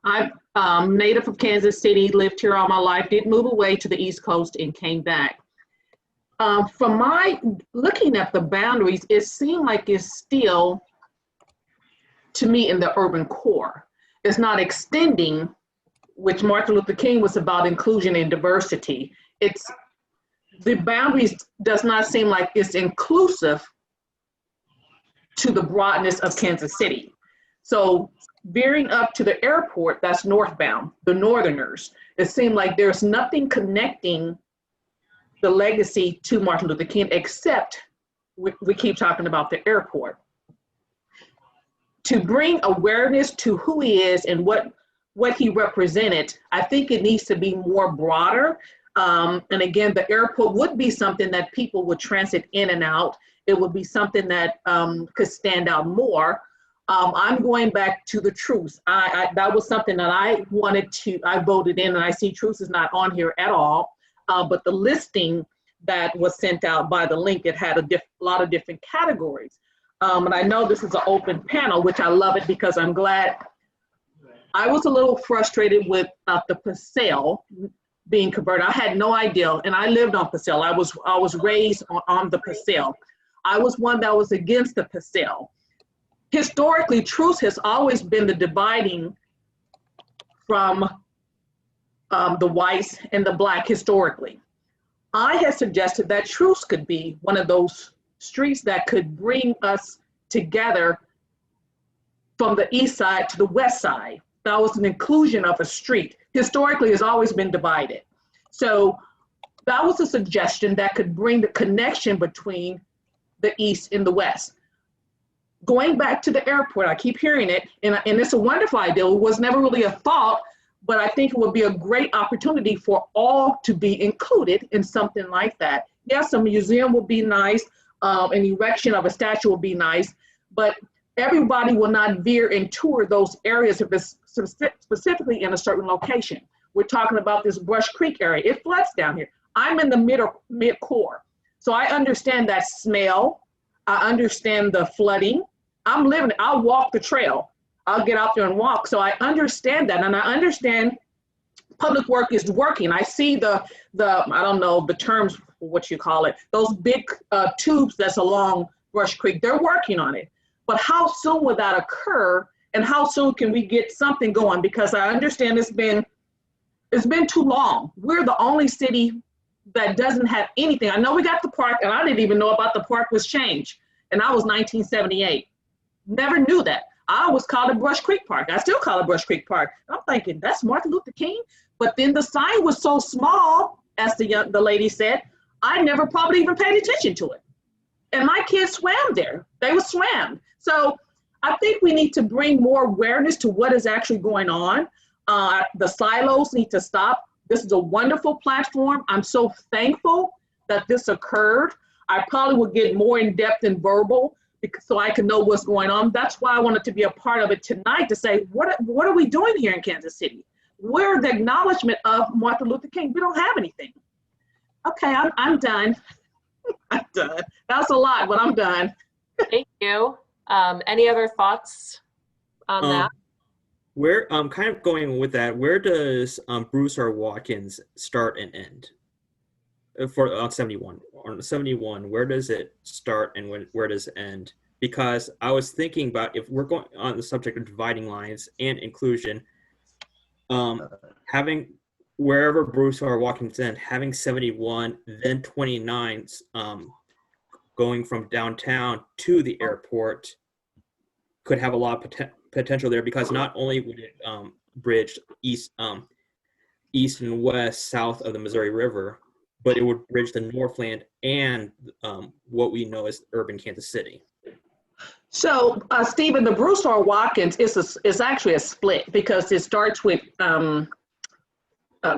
I'm native of Kansas City, lived here all my life, did move away to the East Coast and came back. From my looking at the boundaries, it seemed like it's still, to me, in the urban core. It's not extending, which Martin Luther King was about inclusion and diversity. The boundaries does not seem like it's inclusive to the broadness of Kansas City. So veering up to the airport, that's northbound, the Northerners, it seemed like there's nothing connecting the legacy to Martin Luther King, except we keep talking about the airport. To bring awareness to who he is and what he represented, I think it needs to be more broader. And again, the airport would be something that people would transit in and out. It would be something that could stand out more. I'm going back to the truce. That was something that I voted in, and I see truce is not on here at all. But the listing that was sent out by the link, it had a lot of different categories. And I know this is an open panel, which I love it because I'm glad. I was a little frustrated with the Paseo being converted. I had no idea, and I lived on Paseo. I was raised on the Paseo. I was one that was against the Paseo. Historically, truce has always been the dividing from the whites and the black historically. I had suggested that truce could be one of those streets that could bring us together from the east side to the west side. That was an inclusion of a street. Historically, has always been divided. So that was a suggestion that could bring the connection between the east and the west. Going back to the airport, I keep hearing it, and it's a wonderful idea. It was never really a thought, but I think it would be a great opportunity for all to be included in something like that. Yes, a museum would be nice, an erection of a statue would be nice, but everybody will not veer and tour those areas if it's specifically in a certain location. We're talking about this Brush Creek area. It floods down here. I'm in the mid-core, so I understand that smell. I understand the flooding. I'm living it. I'll walk the trail. I'll get out there and walk. So I understand that. And I understand public work is working. I see the I don't know the terms, what you call it, those big tubes that's along Brush Creek. They're working on it. But how soon will that occur? And how soon can we get something going? Because I understand it's been too long. We're the only city that doesn't have anything. I know we got the park, and I didn't even know about the park was changed. And I was 1978. Never knew that. I always called it Brush Creek Park. I still call it Brush Creek Park. I'm thinking, that's Martin Luther King? But then the sign was so small, as the lady said, I never probably even paid attention to it. And my kids swam there. They were swam. So I think we need to bring more awareness to what is actually going on. The silos need to stop. This is a wonderful platform. I'm so thankful that this occurred. I probably will get more in depth and verbal so I can know what's going on. That's why I wanted to be a part of it tonight to say, what are we doing here in Kansas City? Where's the acknowledgement of Martin Luther King? We don't have anything. Okay, I'm done. I'm done. That's a lot, but I'm done. Thank you. Any other thoughts on that? Where kind of going with that, where does Bruce R. Watkins start and end? For on 71. On 71, where does it start and where does it end? Because I was thinking about, if we're going on the subject of dividing lines and inclusion, having wherever Bruce R. Watkins end, having 71, then 29, going from downtown to the airport could have a lot of potential there, because not only would it bridge east and west south of the Missouri River, but it would bridge the Northland and what we know as urban Kansas City. So, Stephen, the Bruce R. Watkins is actually a split, because it starts with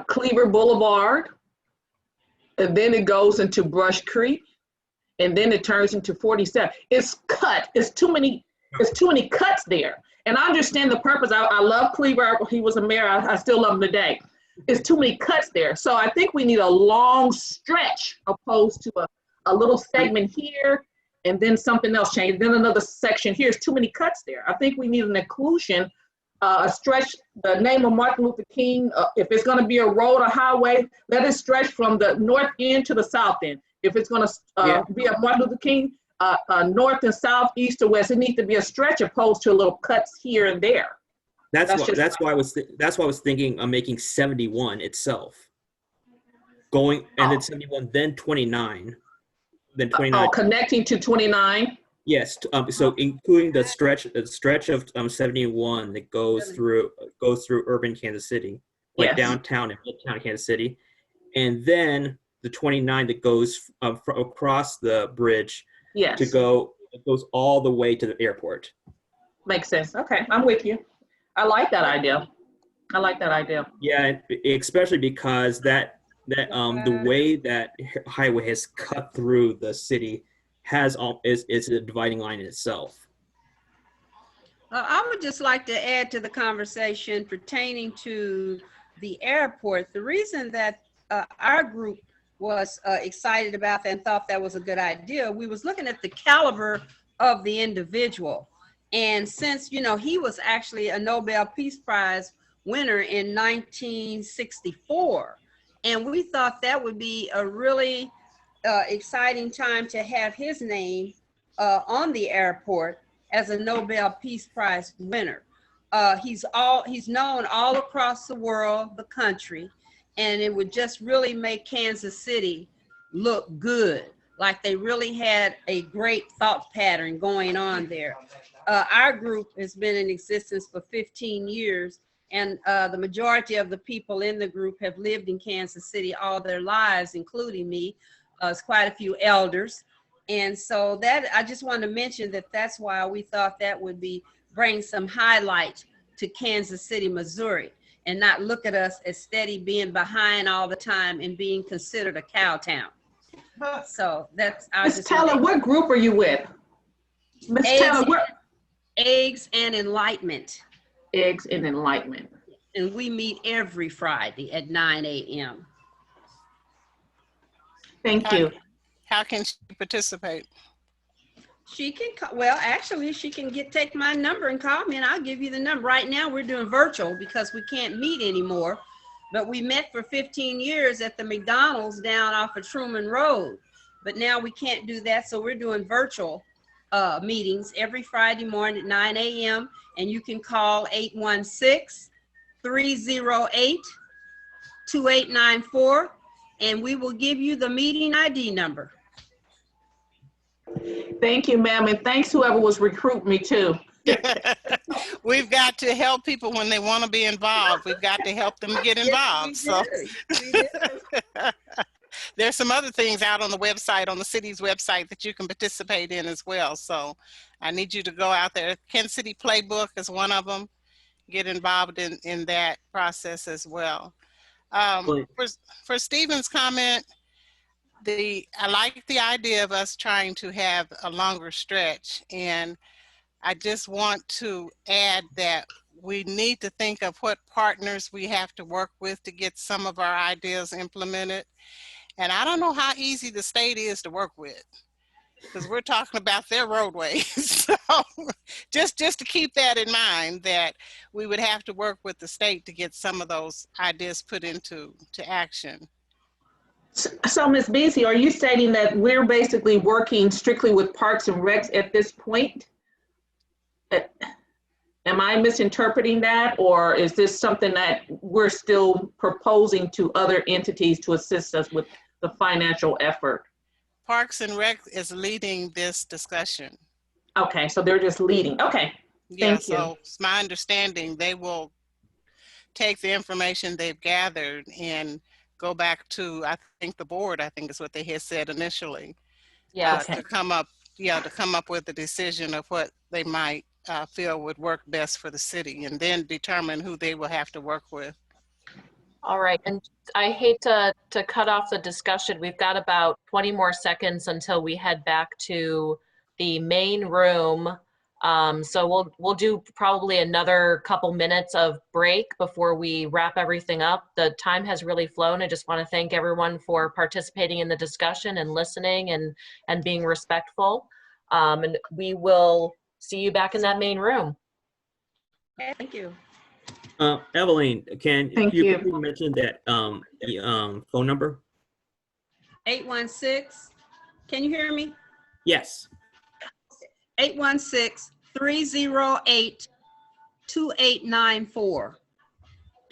Cleaver Boulevard, and then it goes into Brush Creek, and then it turns into 47. It's cut. It's too many cuts there. And I understand the purpose. I love Cleaver. He was a mayor. I still love him today. It's too many cuts there. So I think we need a long stretch opposed to a little segment here and then something else changed, then another section here. It's too many cuts there. I think we need an inclusion, a stretch, the name of Martin Luther King. If it's going to be a road or highway, let it stretch from the north end to the south end. If it's going to be a Martin Luther King, north and south, east or west, it needs to be a stretch opposed to little cuts here and there. That's why I was thinking of making 71 itself. Going and then 71, then 29, then 29. Connecting to 29. Yes. So including the stretch of 71 that goes through urban Kansas City, like downtown and midtown Kansas City, and then the 29 that goes across the bridge. Yes. It goes all the way to the airport. Makes sense. Okay, I'm with you. I like that idea. Yeah, especially because the way that highway has cut through the city is a dividing line in itself. I would just like to add to the conversation pertaining to the airport. The reason that our group was excited about that and thought that was a good idea, we was looking at the caliber of the individual. And since, he was actually a Nobel Peace Prize winner in 1964, and we thought that would be a really exciting time to have his name on the airport as a Nobel Peace Prize winner. He's known all across the world, the country, and it would just really make Kansas City look good, like they really had a great thought pattern going on there. Our group has been in existence for 15 years, and the majority of the people in the group have lived in Kansas City all their lives, including me. It's quite a few elders. And so that, I just wanted to mention that's why we thought that would bring some highlight to Kansas City, Missouri, and not look at us as steady being behind all the time and being considered a cow town. So that's, Ms. Taylor, what group are you with? Ms. Taylor, Eggs and Enlightenment. Eggs and Enlightenment. And we meet every Friday at 9 a.m. Thank you. How can she participate? She can, actually, she can take my number and call me, and I'll give you the number. Right now, we're doing virtual because we can't meet anymore. But we met for 15 years at the McDonald's down off of Truman Road. But now we can't do that, so we're doing virtual meetings every Friday morning at 9 a.m. And you can call 816-308-2894, and we will give you the meeting ID number. Thank you, ma'am, and thanks whoever was recruiting me too. We've got to help people when they want to be involved. We've got to help them get involved. So there's some other things out on the website, on the city's website, that you can participate in as well. So I need you to go out there. Kansas City Playbook is one of them. Get involved in that process as well. For Stephen's comment, I like the idea of us trying to have a longer stretch, and I just want to add that we need to think of what partners we have to work with to get some of our ideas implemented. And I don't know how easy the state is to work with, because we're talking about their roadways. So just to keep that in mind, that we would have to work with the state to get some of those ideas put into action. So Ms. Beasley, are you stating that we're basically working strictly with Parks and Recs at this point? Am I misinterpreting that, or is this something that we're still proposing to other entities to assist us with the financial effort? Parks and Rec is leading this discussion. Okay, so they're just leading. Okay, thank you. So it's my understanding they will take the information they've gathered and go back to, I think, the board, I think is what they had said initially. Yes. To come up with a decision of what they might feel would work best for the city, and then determine who they will have to work with. All right, and I hate to cut off the discussion. We've got about 20 more seconds until we head back to the main room. So we'll do probably another couple minutes of break before we wrap everything up. The time has really flown. I just want to thank everyone for participating in the discussion and listening and being respectful. And we will see you back in that main room. Thank you. Evelyn, can Thank you you. quickly mention that phone number? 816. Can you hear me? Yes. 816-308-2894.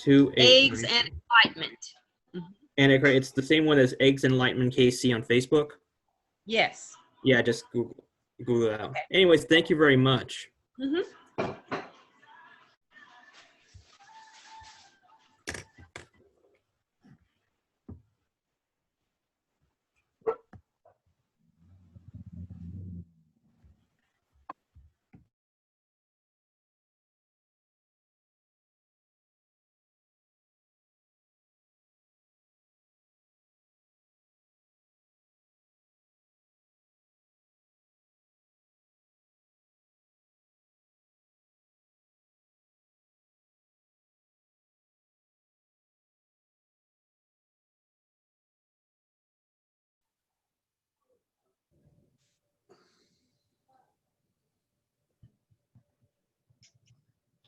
28. Eggs and Enlightenment. And it's the same one as Eggs Enlightenment KC on Facebook? Yes. Yeah, just Google it out. Anyways, thank you very much. Mm-hmm.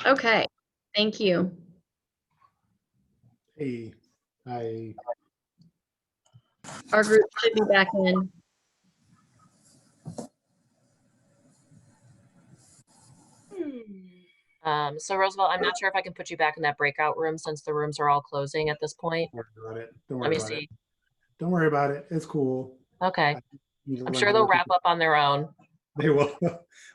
Okay, thank you. Hey, hi. Our group should be back in. So Roosevelt, I'm not sure if I can put you back in that breakout room since the rooms are all closing at this point. Don't worry about it. Don't Let worry me about see. it. Don't worry about it. It's cool. Okay. You just I'm like sure to they'll work wrap up on their own. They will.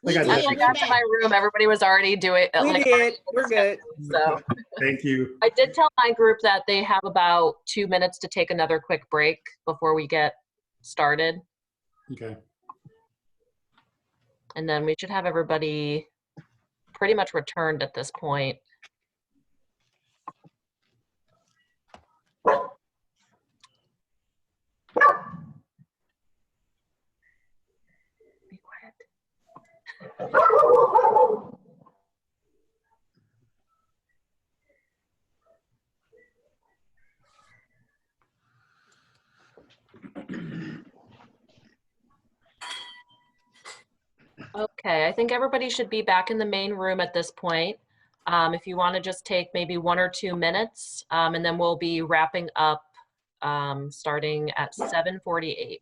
Like I As said, I got to my room, everybody was already doing it. We did. We're good. So thank you. I did tell my group that they have about 2 minutes to take another quick break before we get started. Okay. And then we should have everybody pretty much returned at this point. Be quiet. Okay, I think everybody should be back in the main room at this point. If you want to just take maybe 1 or 2 minutes, and then we'll be wrapping up starting at 7:48.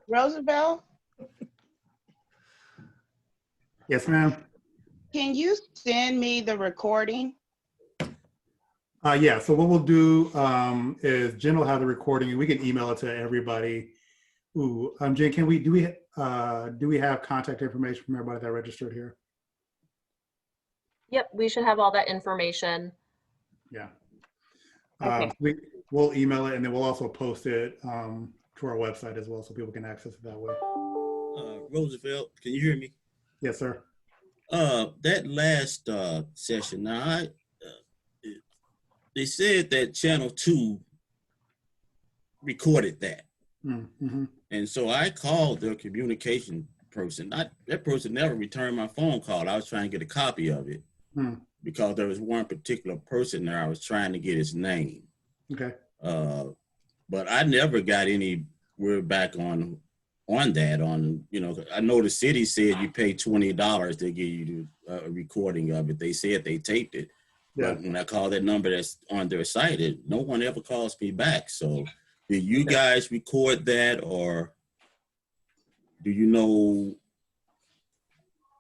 Roosevelt, Yes, ma'am. can you send me the recording? Yeah, so what we'll do is Jen will have the recording and we can email it to everybody. Ooh, Jen, do we have contact information from everybody that registered here? Yep, we should have all that information. Yeah. Okay. We'll email it and then we'll also post it to our website as well so people can access it that way. Roosevelt, can you hear me? Yes, sir. That last session, now they said that Channel 2 recorded that. Mm-hmm. And so I called their communication person. That person never returned my phone call. I was trying to get a copy of it because there was one particular person there. I was trying to get his name. Okay. But I never got any word back on that. I know the city said you pay $20 to give you a recording of it. They said they taped it. Yeah. But when I call that number that's on their site, no one ever calls me back. So did you guys record that, or do you know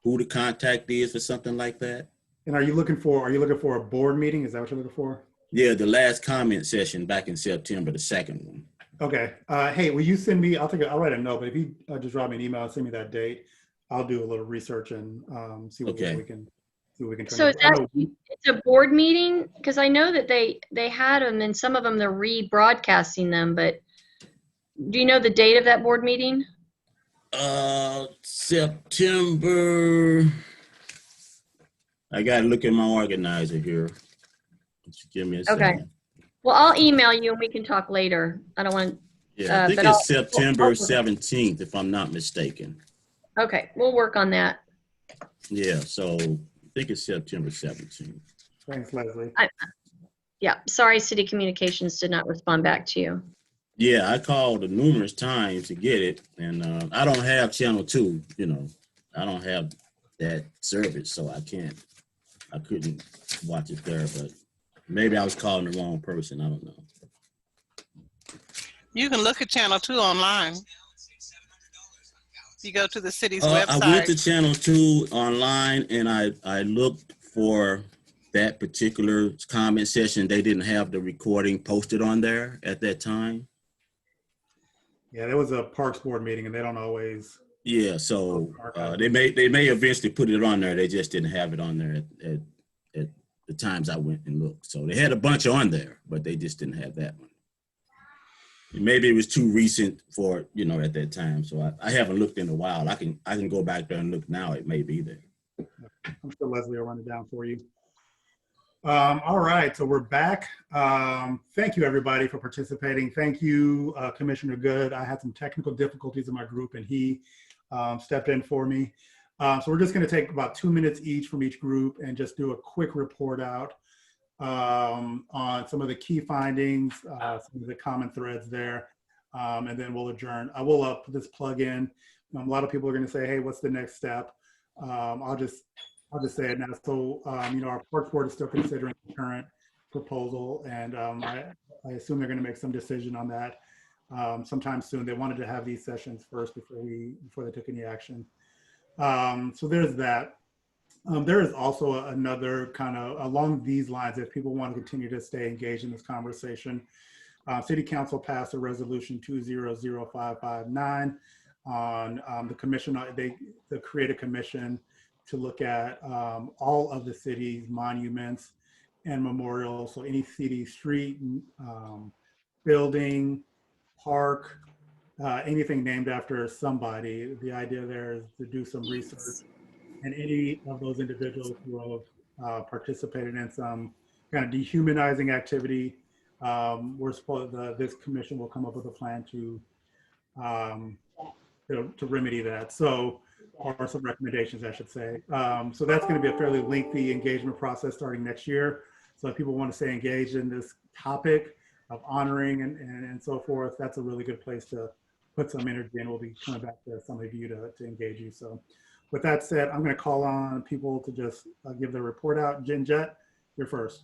who the contact is for something like that? And are you looking for a board meeting? Is that what you're looking for? Yeah, the last comment session back in September, the second one. Okay. Hey, will you send me? I'll write a note. But if you just drop me an email and send me that date, I'll do a little research and see what we can. So it's a board meeting? Because I know that they had them and some of them they're rebroadcasting them, but do you know the date of that board meeting? September. I got to look at my organizer here. Just give me a second. Okay. Well, I'll email you and we can talk later. I don't want. Yeah, I think it's September 17th, if I'm not mistaken. Okay, we'll work on that. Yeah, so I think it's September 17th. Thanks, Leslie. Yeah, sorry, City Communications did not respond back to you. Yeah, I called numerous times to get it, and I don't have Channel 2, I don't have that service, so I couldn't watch it there, but maybe I was calling the wrong person, I don't know. You can look at Channel 2 online. You go to the city's website. I went to Channel 2 online, and I looked for that particular comment session. They didn't have the recording posted on there at that time. Yeah, there was a Parks Board meeting, and they don't always. Yeah, so they may eventually put it on there. They just didn't have it on there at the times I went and looked. So they had a bunch on there, but they just didn't have that one. And maybe it was too recent for at that time. So I haven't looked in a while. I can go back there and look now. It may be there. I'm sure Leslie will run it down for you. All right, so we're back. Thank you, everybody, for participating. Thank you, Commissioner Good. I had some technical difficulties in my group, and he stepped in for me. So we're just going to take about 2 minutes each from each group and just do a quick report out on some of the key findings, some of the common threads there, and then we'll adjourn. I will put this plug in. A lot of people are going to say, hey, what's the next step? I'll just say it now. So, our Parks Board is still considering the current proposal, and I assume they're going to make some decision on that sometime soon. They wanted to have these sessions first before they took any action. So there's that. There is also another kind of along these lines, if people want to continue to stay engaged in this conversation. City Council passed a resolution 200559 on the commission. They create a commission to look at all of the city's monuments and memorials. So any city, street, building, park, anything named after somebody. The idea there is to do some research, and any of those individuals who have participated in some kind of dehumanizing activity, this commission will come up with a plan to remedy that. So, or some recommendations, I should say. So that's going to be a fairly lengthy engagement process starting next year. So if people want to stay engaged in this topic of honoring and so forth, that's a really good place to put some energy, and we'll be coming back to some of you to engage you. So with that said, I'm going to call on people to just give their report out. Jen Jett, you're first.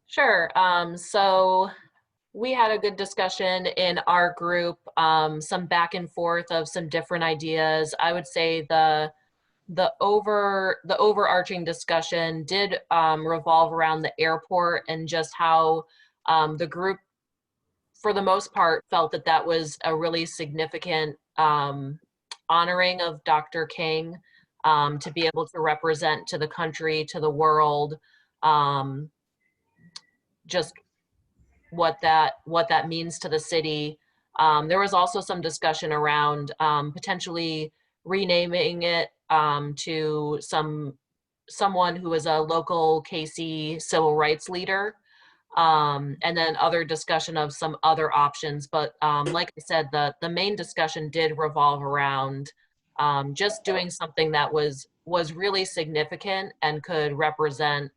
Sure. So we had a good discussion in our group, some back and forth of some different ideas. I would say the overarching discussion did revolve around the airport and just how the group, for the most part, felt that that was a really significant honoring of Dr. King, to be able to represent to the country, to the world, just what that means to the city. There was also some discussion around potentially renaming it to someone who is a local KC civil rights leader, and then other discussion of some other options. But like I said, the main discussion did revolve around just doing something that was really significant and could represent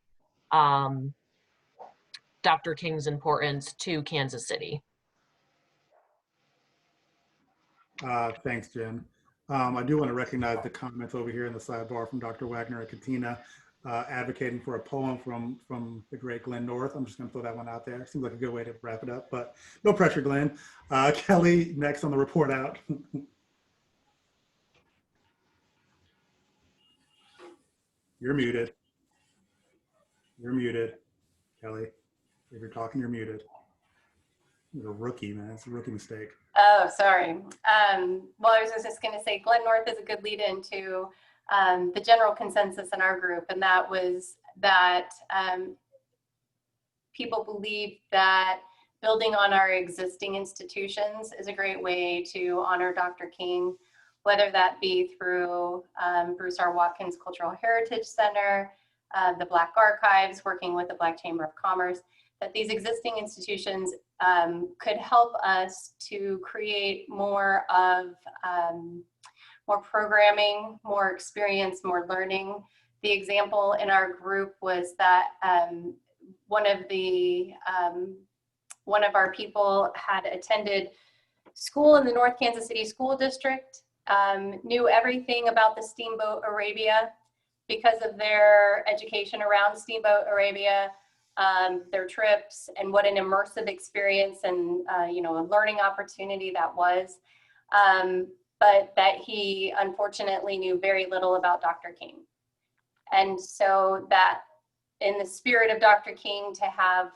Dr. King's importance to Kansas City. Thanks, Jen. I do want to recognize the comments over here in the sidebar from Dr. Wagner and Katina, advocating for a poem from the great Glenn North. I'm just going to throw that one out there. Seems like a good way to wrap it up, but no pressure, Glenn. Kelly, next on the report out. You're muted. You're muted, Kelly. If you're talking, you're muted. You're a rookie, man. It's a rookie mistake. Oh, sorry. Well, I was just going to say Glenn North is a good lead into the general consensus in our group, and that was that people believe that building on our existing institutions is a great way to honor Dr. King, whether that be through Bruce R. Watkins Cultural Heritage Center, the Black Archives, working with the Black Chamber of Commerce, that these existing institutions could help us to create more of more programming, more experience, more learning. The example in our group was that one of our people had attended school in the North Kansas City School District, knew everything about the Steamboat Arabia because of their education around Steamboat Arabia, their trips, and what an immersive experience and a learning opportunity that was. But that he unfortunately knew very little about Dr. King. And so that in the spirit of Dr. King, to have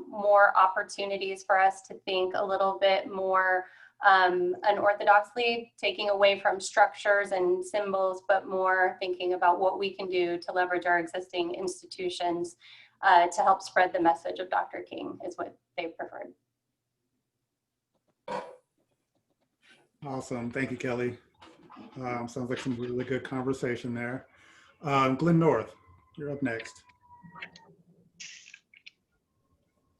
more opportunities for us to think a little bit more unorthodoxly, taking away from structures and symbols, but more thinking about what we can do to leverage our existing institutions to help spread the message of Dr. King is what they preferred. Awesome. Thank you, Kelly. Sounds like some really good conversation there. Glenn North, you're up next.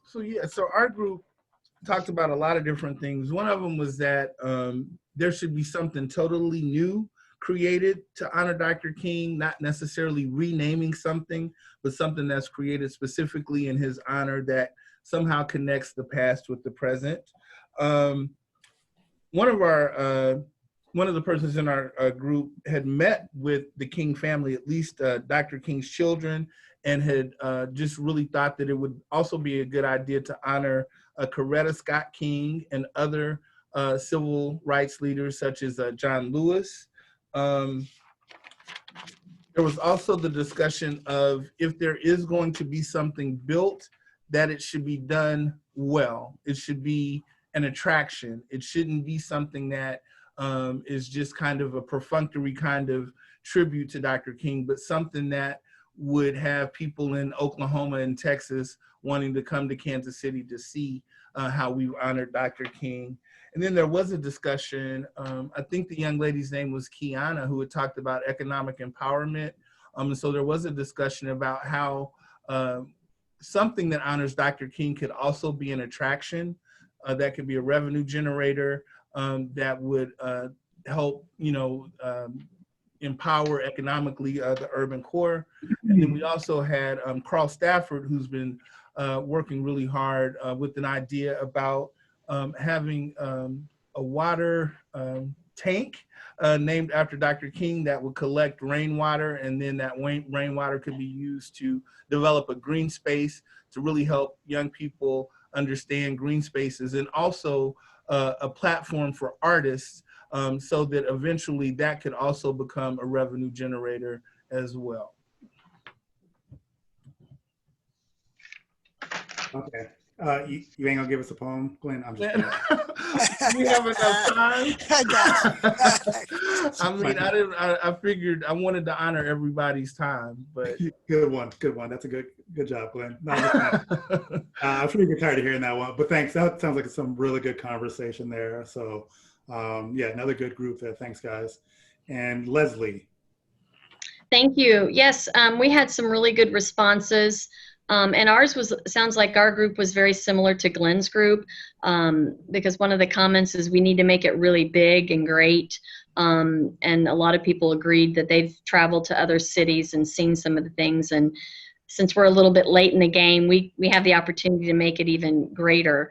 So yeah, so our group talked about a lot of different things. One of them was that there should be something totally new created to honor Dr. King, not necessarily renaming something, but something that's created specifically in his honor that somehow connects the past with the present. One of the persons in our group had met with the King family, at least Dr. King's children, and had just really thought that it would also be a good idea to honor Coretta Scott King and other civil rights leaders such as John Lewis. There was also the discussion of if there is going to be something built, that it should be done well. It should be an attraction. It shouldn't be something that is just kind of a perfunctory kind of tribute to Dr. King, but something that would have people in Oklahoma and Texas wanting to come to Kansas City to see how we've honored Dr. King. And then there was a discussion, I think the young lady's name was Kiana, who had talked about economic empowerment. And so there was a discussion about how something that honors Dr. King could also be an attraction, that could be a revenue generator, that would help, empower economically the urban core. And then we also had Carl Stafford, who's been working really hard with an idea about having a water tank named after Dr. King that would collect rainwater, and then that rainwater could be used to develop a green space to really help young people understand green spaces, and also a platform for artists, so that eventually that could also become a revenue generator as well. Okay. You ain't gonna give us a poem, Glenn? I'm just We have enough time. I got you. I mean, I figured I wanted to honor everybody's time, but good one. That's a good job, Glenn. No, I'm sure you get tired of hearing that one, but thanks. That sounds like some really good conversation there. So, yeah, another good group there. Thanks, guys. And Leslie. Thank you. Yes, we had some really good responses. And ours sounds like our group was very similar to Glenn's group, because one of the comments is we need to make it really big and great. And a lot of people agreed that they've traveled to other cities and seen some of the things. And since we're a little bit late in the game, we have the opportunity to make it even greater.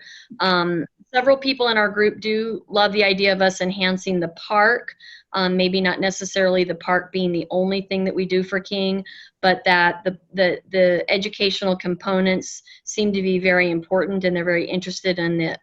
Several people in our group do love the idea of us enhancing the park. Maybe not necessarily the park being the only thing that we do for King, but that the educational components seem to be very important, and they're very interested in the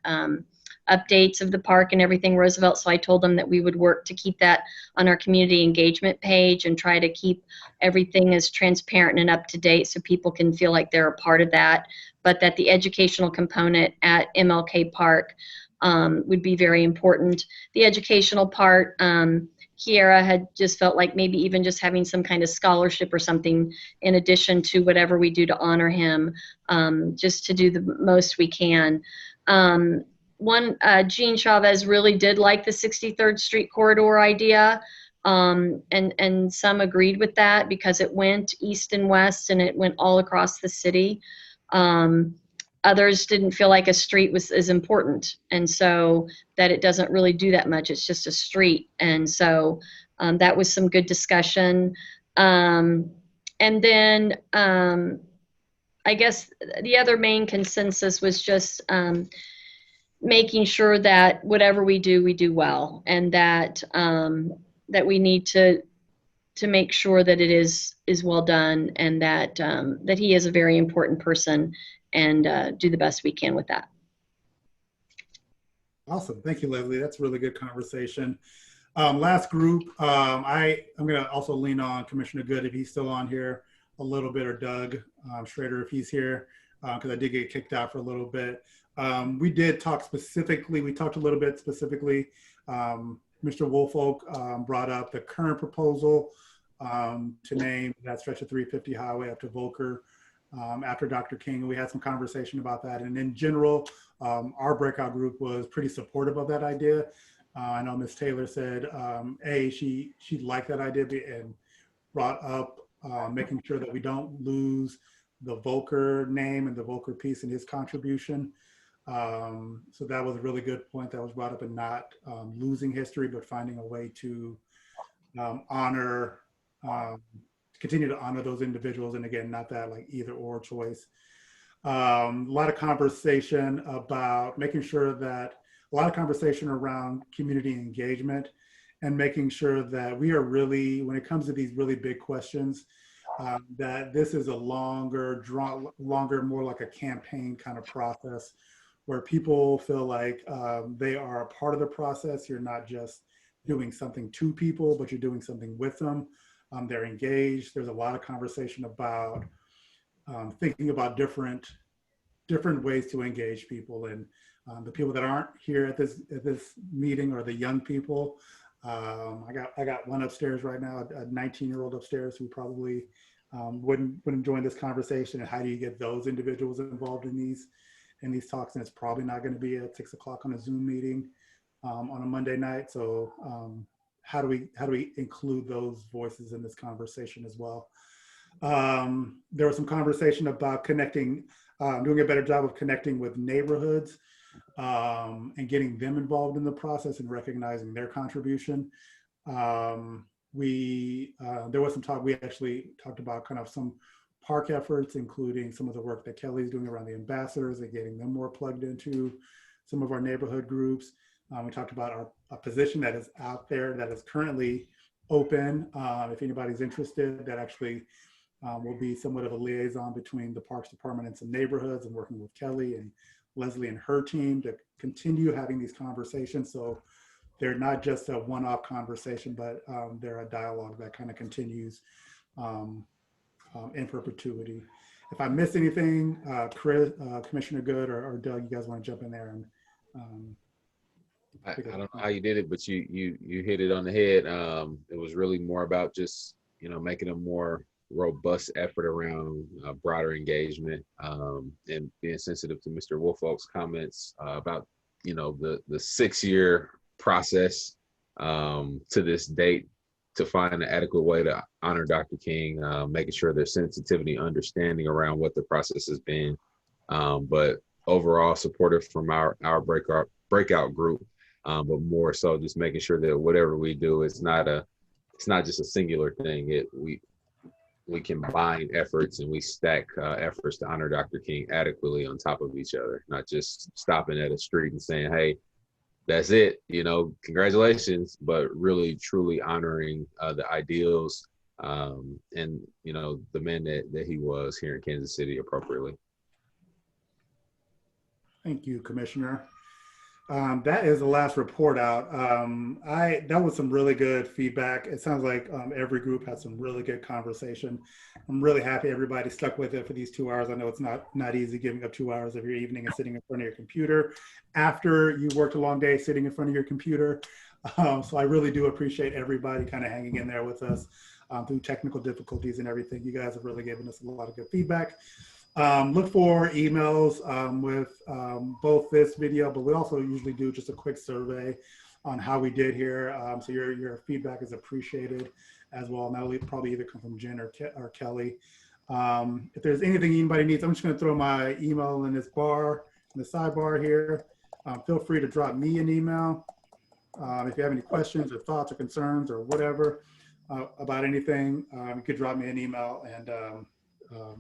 updates of the park and everything Roosevelt. So I told them that we would work to keep that on our community engagement page and try to keep everything as transparent and up to date so people can feel like they're a part of that, but that the educational component at MLK Park would be very important. The educational part, Kiera had just felt like maybe even just having some kind of scholarship or something in addition to whatever we do to honor him, just to do the most we can. Jean Chavez really did like the 63rd Street corridor idea, and some agreed with that because it went east and west and it went all across the city. Others didn't feel like a street was as important, and so that it doesn't really do that much. It's just a street, and so that was some good discussion. And then I guess the other main consensus was just making sure that whatever we do well, and that that we need to make sure that it is well done, and that that he is a very important person, and do the best we can with that. Awesome. Thank you, Leslie. That's a really good conversation. Last group, I'm going to also lean on Commissioner Good if he's still on here a little bit, or Doug Schrader if he's here, because I did get kicked out for a little bit. We did talk specifically, we talked a little bit specifically. Mr. Woolfolk brought up the current proposal to name that stretch of 350 highway up to Volker after Dr. King. We had some conversation about that. And in general, our breakout group was pretty supportive of that idea. I know Ms. Taylor said, she liked that idea and brought up making sure that we don't lose the Volker name and the Volker piece and his contribution. So that was a really good point that was brought up, and not losing history, but finding a way to continue to honor those individuals. And again, not that like either or choice. A lot of conversation about making sure that, a lot of conversation around community engagement and making sure that we are really, when it comes to these really big questions, that this is a longer, more like a campaign kind of process where people feel like they are a part of the process. You're not just doing something to people, but you're doing something with them. They're engaged. There's a lot of conversation about thinking about different ways to engage people, and the people that aren't here at this meeting are the young people. I got one upstairs right now, a 19-year-old upstairs who probably wouldn't join this conversation. And how do you get those individuals involved in these talks? And it's probably not going to be at 6 o'clock on a Zoom meeting on a Monday night. So how do we include those voices in this conversation as well? There was some conversation about connecting, doing a better job of connecting with neighborhoods and getting them involved in the process and recognizing their contribution. There was some talk, we actually talked about kind of some park efforts, including some of the work that Kelly's doing around the ambassadors and getting them more plugged into some of our neighborhood groups. We talked about a position that is out there that is currently open. If anybody's interested, that actually will be somewhat of a liaison between the Parks Department and some neighborhoods, and working with Kelly and Leslie and her team to continue having these conversations. So they're not just a one-off conversation, but they're a dialogue that kind of continues in perpetuity. If I missed anything, Chris, Commissioner Good or Doug, you guys want to jump in there and I don't know how you did it, but you hit it on the head. It was really more about just, you know, making a more robust effort around broader engagement and being sensitive to Mr. Woolfolk's comments about, you know, the 6-year process to this date to find an adequate way to honor Dr. King, making sure there's sensitivity, understanding around what the process has been, but overall supportive from our breakout group, but more so just making sure that whatever we do is not just a singular thing. We combine efforts and we stack efforts to honor Dr. King adequately on top of each other, not just stopping at a street and saying, hey, that's it, you know, congratulations, but really truly honoring the ideals and, you know, the man that he was here in Kansas City appropriately. Thank you, Commissioner. That is the last report out. That was some really good feedback. It sounds like every group had some really good conversation. I'm really happy everybody stuck with it for these 2 hours. I know it's not easy giving up 2 hours of your evening and sitting in front of your computer after you worked a long day sitting in front of your computer. So I really do appreciate everybody kind of hanging in there with us through technical difficulties and everything. You guys have really given us a lot of good feedback. Look for emails with both this video, but we also usually do just a quick survey on how we did here. So your feedback is appreciated as well. And that'll probably either come from Jen or Kelly. If there's anything anybody needs, I'm just going to throw my email in this bar, in the sidebar here. Feel free to drop me an email if you have any questions or thoughts or concerns or whatever about anything. You could drop me an email and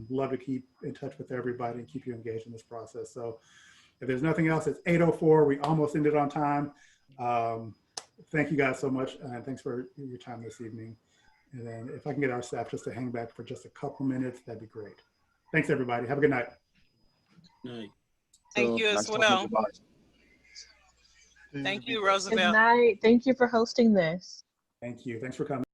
love to keep in touch with everybody and keep you engaged in this process. So if there's nothing else, it's 8:04. We almost ended on time. Thank you guys so much. And thanks for your time this evening. And then if I can get our staff just to hang back for just a couple minutes, that'd be great. Thanks, everybody. Have a good night. Night. Thank you as well. Thank you, Roosevelt. Good night. Thank you for hosting this. Thank you. Thanks for coming.